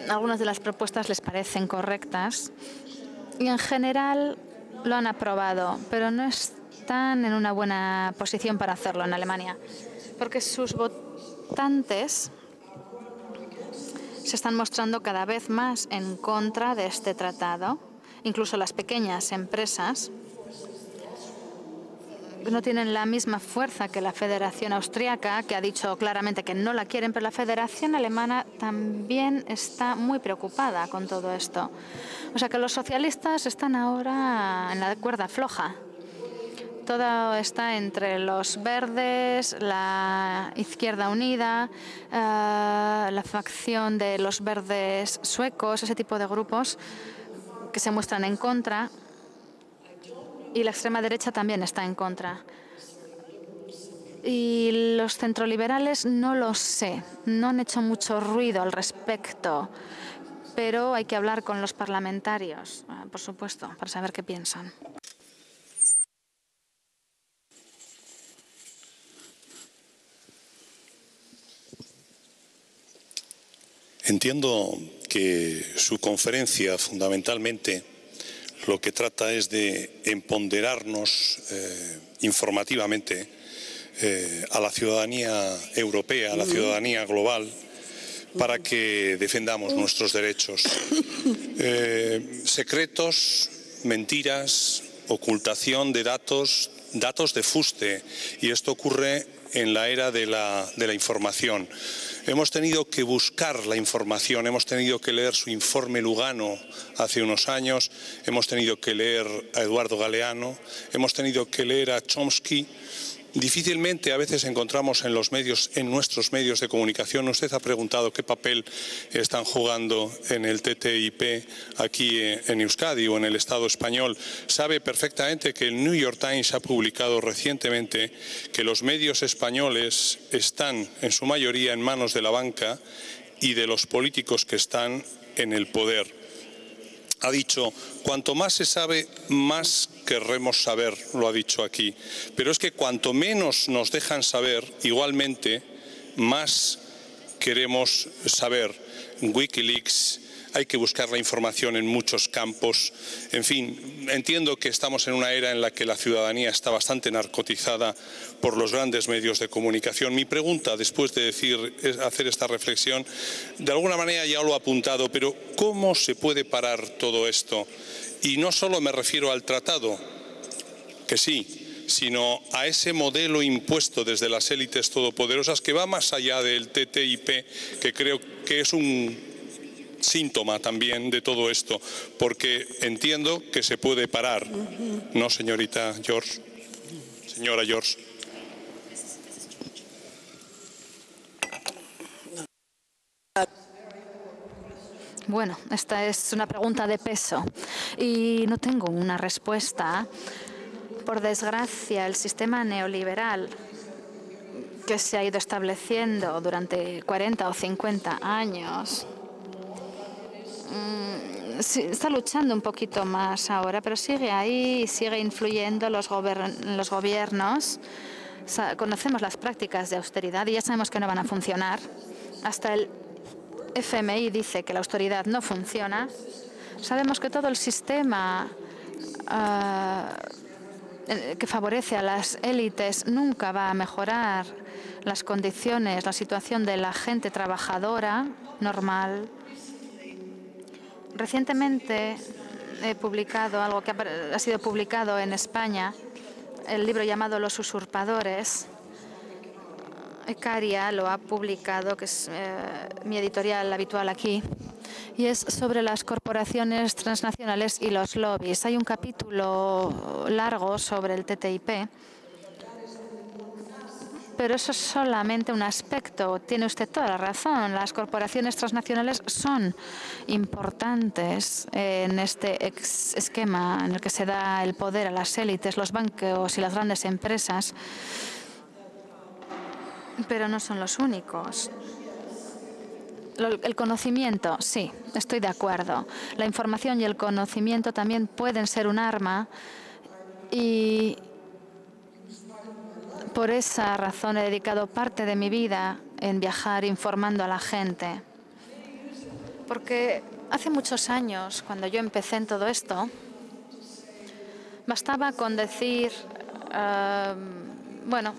Algunas de las propuestas les parecen correctas y en general lo han aprobado, pero no están en una buena posición para hacerlo en Alemania, porque sus votantes se están mostrando cada vez más en contra de este tratado. Incluso las pequeñas empresas no tienen la misma fuerza que la Federación Austriaca, que ha dicho claramente que no la quieren, pero la Federación Alemana también está muy preocupada con todo esto. O sea que los socialistas están ahora en la cuerda floja. Todo está entre los verdes, la Izquierda Unida, la facción de los verdes suecos, ese tipo de grupos que se muestran en contra, y la extrema derecha también está en contra. Y los centroliberales no lo sé, no han hecho mucho ruido al respecto, pero hay que hablar con los parlamentarios, por supuesto, para saber qué piensan. Entiendo que su conferencia fundamentalmente lo que trata es de empoderarnos informativamente a la ciudadanía europea, a la ciudadanía global, para que defendamos nuestros derechos. Secretos, mentiras, ocultación de datos de fuste, y esto ocurre en la era de la información. Hemos tenido que buscar la información, hemos tenido que leer su informe Lugano hace unos años, hemos tenido que leer a Eduardo Galeano, hemos tenido que leer a Chomsky Difícilmente a veces encontramos en nuestros medios de comunicación. Usted ha preguntado qué papel están jugando en el TTIP aquí en Euskadi o en el Estado español. Sabe perfectamente que el New York Times ha publicado recientemente que los medios españoles están en su mayoría en manos de la banca y de los políticos que están en el poder. Ha dicho, cuanto más se sabe, más querremos saber, lo ha dicho aquí. Pero es que cuanto menos nos dejan saber, igualmente, más queremos saber. En Wikileaks hay que buscar la información en muchos campos. En fin, entiendo que estamos en una era en la que la ciudadanía está bastante narcotizada por los grandes medios de comunicación. Mi pregunta, después de hacer esta reflexión, de alguna manera ya lo he apuntado, pero ¿cómo se puede parar todo esto? Y no solo me refiero al tratado, que sí, sino a ese modelo impuesto desde las élites todopoderosas que va más allá del TTIP, que creo que es un síntoma también de todo esto, porque entiendo que se puede parar, ¿no, señorita George? Señora George. Bueno, esta es una pregunta de peso y no tengo una respuesta. Por desgracia, el sistema neoliberal que se ha ido estableciendo durante 40 o 50 años sí, está luchando un poquito más ahora, pero sigue ahí, sigue influyendo los gobiernos. Conocemos las prácticas de austeridad y ya sabemos que no van a funcionar. Hasta el FMI dice que la austeridad no funciona. Sabemos que todo el sistema que favorece a las élites nunca va a mejorar las condiciones, la situación de la gente trabajadora normal. Recientemente he publicado algo que ha sido publicado en España, el libro llamado Los usurpadores. Ecaria lo ha publicado, que es mi editorial habitual aquí, y es sobre las corporaciones transnacionales y los lobbies. Hay un capítulo largo sobre el TTIP, pero eso es solamente un aspecto. Tiene usted toda la razón. Las corporaciones transnacionales son importantes en este esquema en el que se da el poder a las élites, los bancos y las grandes empresas, pero no son los únicos. El conocimiento, sí, estoy de acuerdo. La información y el conocimiento también pueden ser un arma y por esa razón he dedicado parte de mi vida en viajar informando a la gente. Porque hace muchos años, cuando yo empecé en todo esto, bastaba con decir, bueno,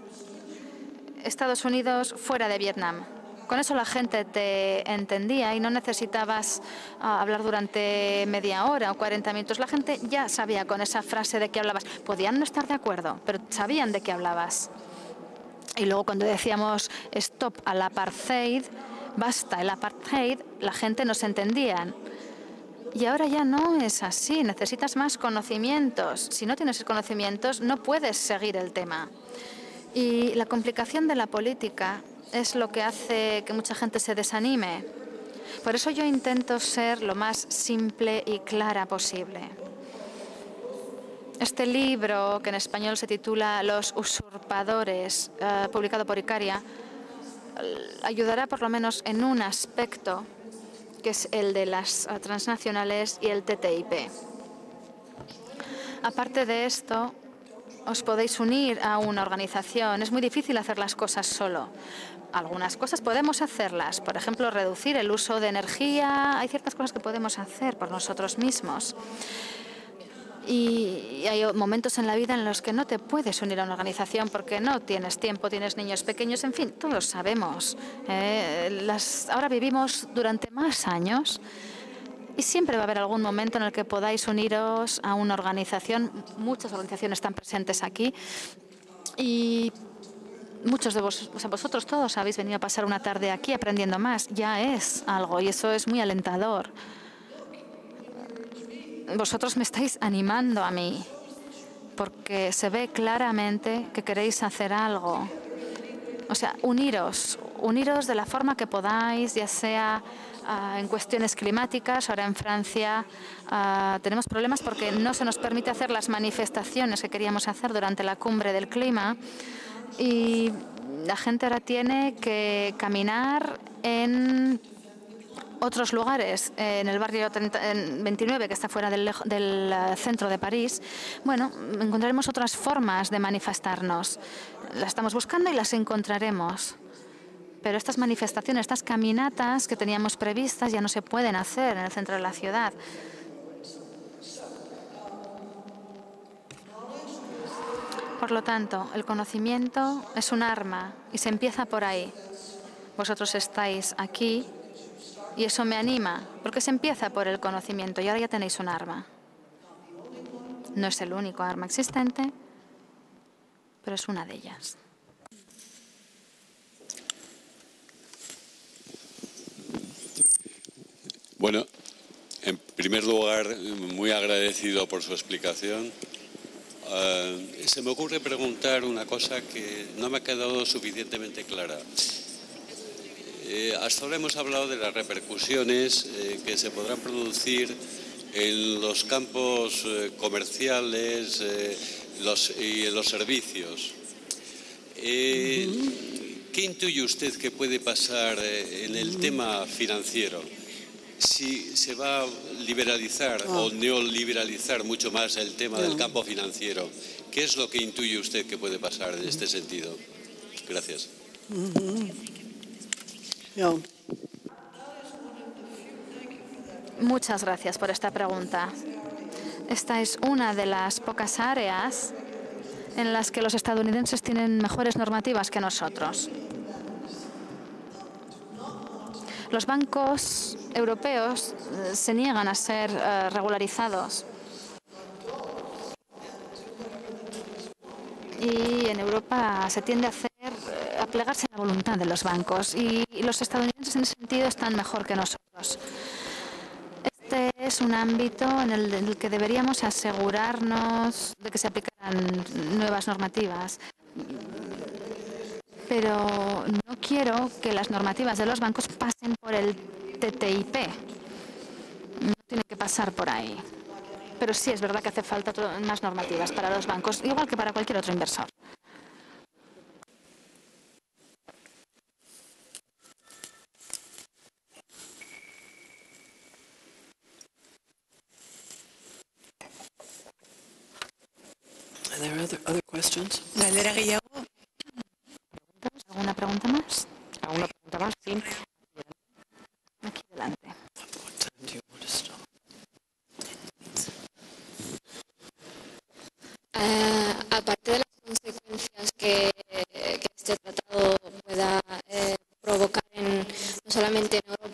Estados Unidos fuera de Vietnam. Con eso la gente te entendía y no necesitabas hablar durante media hora o 40 minutos. La gente ya sabía con esa frase de qué hablabas. Podían no estar de acuerdo, pero sabían de qué hablabas. Y luego cuando decíamos stop al apartheid, basta el apartheid, la gente nos entendía. Y ahora ya no es así. Necesitas más conocimientos. Si no tienes conocimientos, no puedes seguir el tema. Y la complicación de la política es lo que hace que mucha gente se desanime. Por eso yo intento ser lo más simple y clara posible. Este libro, que en español se titula Los usurpadores, publicado por Ecaria, ayudará por lo menos en un aspecto, que es el de las transnacionales y el TTIP. Aparte de esto, os podéis unir a una organización. Es muy difícil hacer las cosas solo. Algunas cosas podemos hacerlas, por ejemplo, reducir el uso de energía. Hay ciertas cosas que podemos hacer por nosotros mismos. Y hay momentos en la vida en los que no te puedes unir a una organización porque no tienes tiempo, tienes niños pequeños, en fin, todos sabemos. Ahora vivimos durante más años y siempre va a haber algún momento en el que podáis uniros a una organización. Muchas organizaciones están presentes aquí y muchos de vosotros todos habéis venido a pasar una tarde aquí aprendiendo más. Ya es algo y eso es muy alentador. Vosotros me estáis animando a mí porque se ve claramente que queréis hacer algo. O sea, uniros de la forma que podáis, ya sea en cuestiones climáticas. Ahora en Francia tenemos problemas porque no se nos permite hacer las manifestaciones que queríamos hacer durante la cumbre del clima y la gente ahora tiene que caminar en otros lugares, en el barrio 29, que está fuera del centro de París. Bueno, encontraremos otras formas de manifestarnos. Las estamos buscando y las encontraremos. Pero estas manifestaciones, estas caminatas que teníamos previstas ya no se pueden hacer en el centro de la ciudad. Por lo tanto, el conocimiento es un arma y se empieza por ahí. Vosotros estáis aquí y eso me anima, porque se empieza por el conocimiento y ahora ya tenéis un arma. No es el único arma existente, pero es una de ellas. Bueno, en primer lugar, muy agradecido por su explicación. Se me ocurre preguntar una cosa que no me ha quedado suficientemente clara. Hasta ahora hemos hablado de las repercusiones que se podrán producir en los campos comerciales y en los servicios. ¿Qué intuye usted que puede pasar en el tema financiero? Si se va a liberalizar o neoliberalizar mucho más el tema del campo financiero, ¿qué es lo que intuye usted que puede pasar en este sentido? Gracias. Muchas gracias por esta pregunta. Esta es una de las pocas áreas en las que los estadounidenses tienen mejores normativas que nosotros. Los bancos europeos se niegan a ser regularizados. Y en Europa se tiende a plegarse a la voluntad de los bancos. Y los estadounidenses en ese sentido están mejor que nosotros. Este es un ámbito en el que deberíamos asegurarnos de que se aplicaran nuevas normativas. Pero no quiero que las normativas de los bancos pasen por el TTIP. No tiene que pasar por ahí. Pero sí es verdad que hace falta más normativas para los bancos, igual que para cualquier otro inversor. Are there other questions? Galdera gehiago? ¿Alguna pregunta más? ¿Alguna pregunta más? Sí. Aquí delante. What time do you want to stop? Aparte de las consecuencias que este tratado pueda provocar no solamente en Europa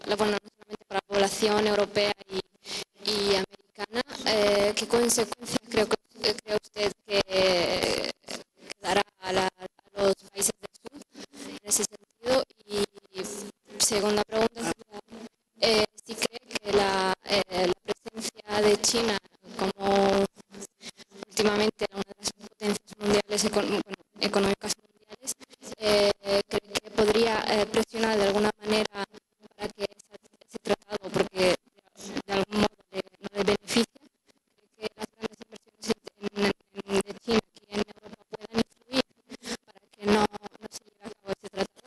no solamente para la población europea y americana, ¿qué consecuencias cree usted que dará a los países del sur en ese sentido? Y segunda pregunta sería, si cree que la presencia de China como últimamente una de las potencias mundiales económicas mundiales, cree que podría presionar de alguna manera para que ese tratado, porque de algún modo no le beneficia, cree que las grandes inversiones de China aquí en Europa puedan influir para que no se lleve a cabo ese tratado.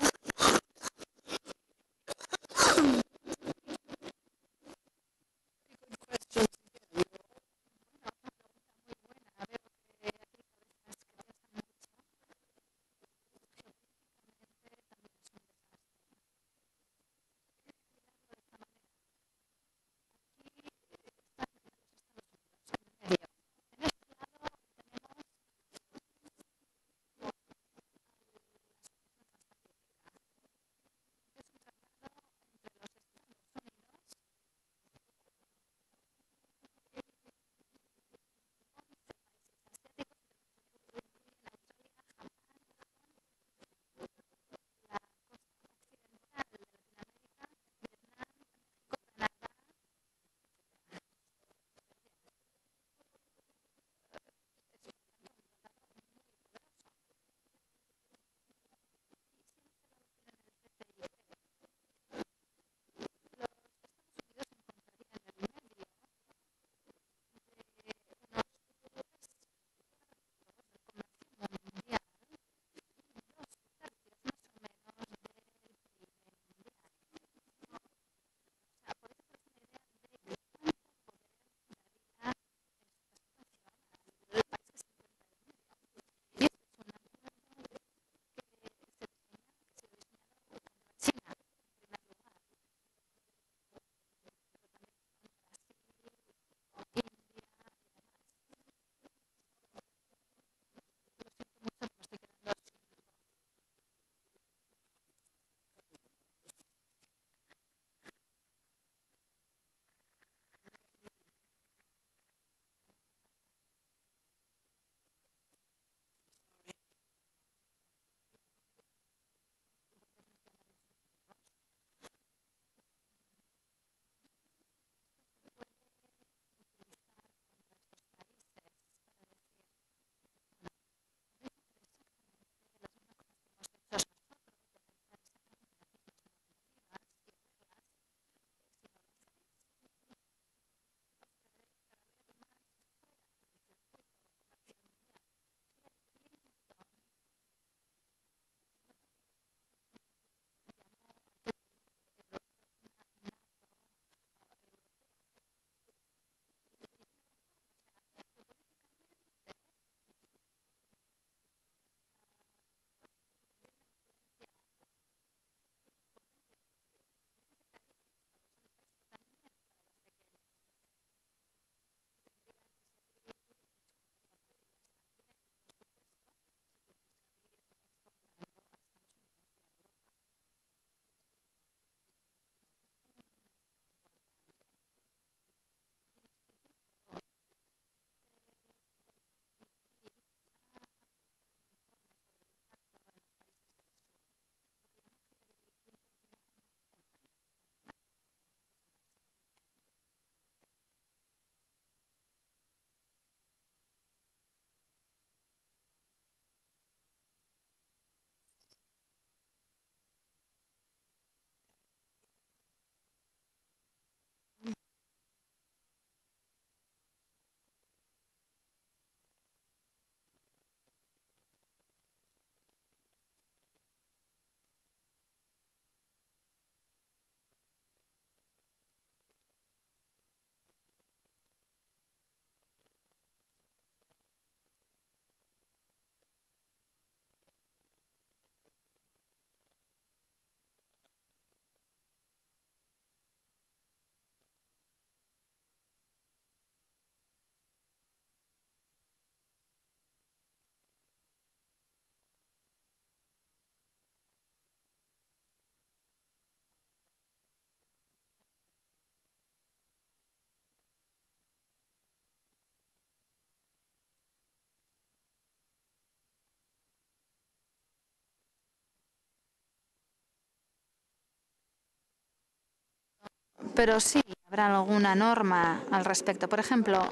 pero sí habrá alguna norma al respecto. Por ejemplo,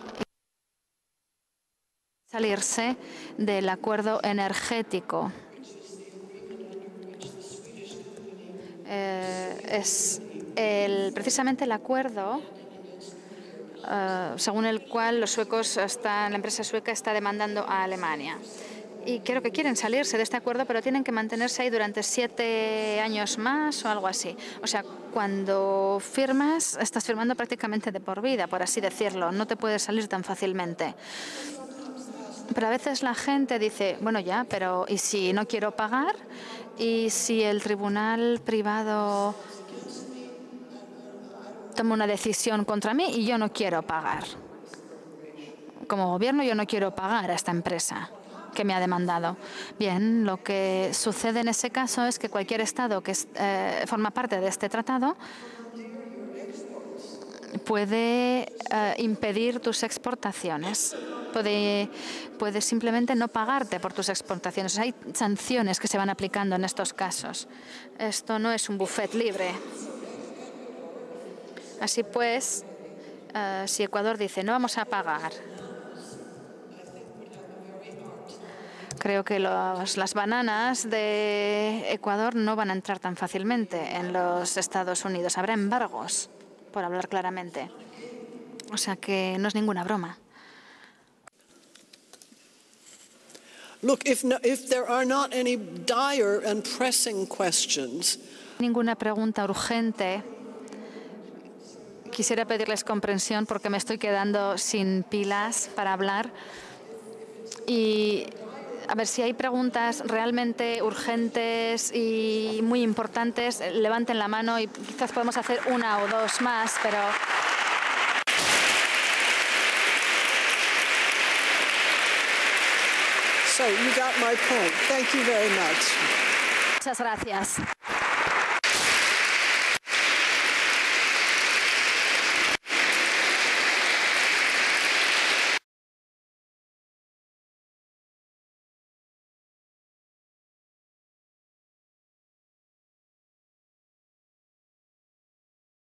salirse del acuerdo energético. Es precisamente el acuerdo según el cual los suecos la empresa sueca está demandando a Alemania. Y creo que quieren salirse de este acuerdo, pero tienen que mantenerse ahí durante 7 años más o algo así. O sea, cuando firmas, estás firmando prácticamente de por vida, por así decirlo. No te puedes salir tan fácilmente. Pero a veces la gente dice, bueno, ya, pero ¿y si no quiero pagar? ¿Y si el tribunal privado toma una decisión contra mí y yo no quiero pagar? Como gobierno, yo no quiero pagar a esta empresa que me ha demandado. Bien, lo que sucede en ese caso es que cualquier Estado que forma parte de este tratado puede impedir tus exportaciones. Puede simplemente no pagarte por tus exportaciones. Hay sanciones que se van aplicando en estos casos. Esto no es un buffet libre. Así pues, si Ecuador dice no vamos a pagar, creo que las bananas de Ecuador no van a entrar tan fácilmente en los Estados Unidos. Habrá embargos, por hablar claramente. O sea que no es ninguna broma. Look, if there are not any dire and pressing questions, Ninguna pregunta urgente. Quisiera pedirles comprensión porque me estoy quedando sin pilas para hablar. Y a ver, si hay preguntas realmente urgentes y muy importantes, levanten la mano y quizás podemos hacer una o dos más, pero... So you got my point. Thank you very much. Muchas gracias.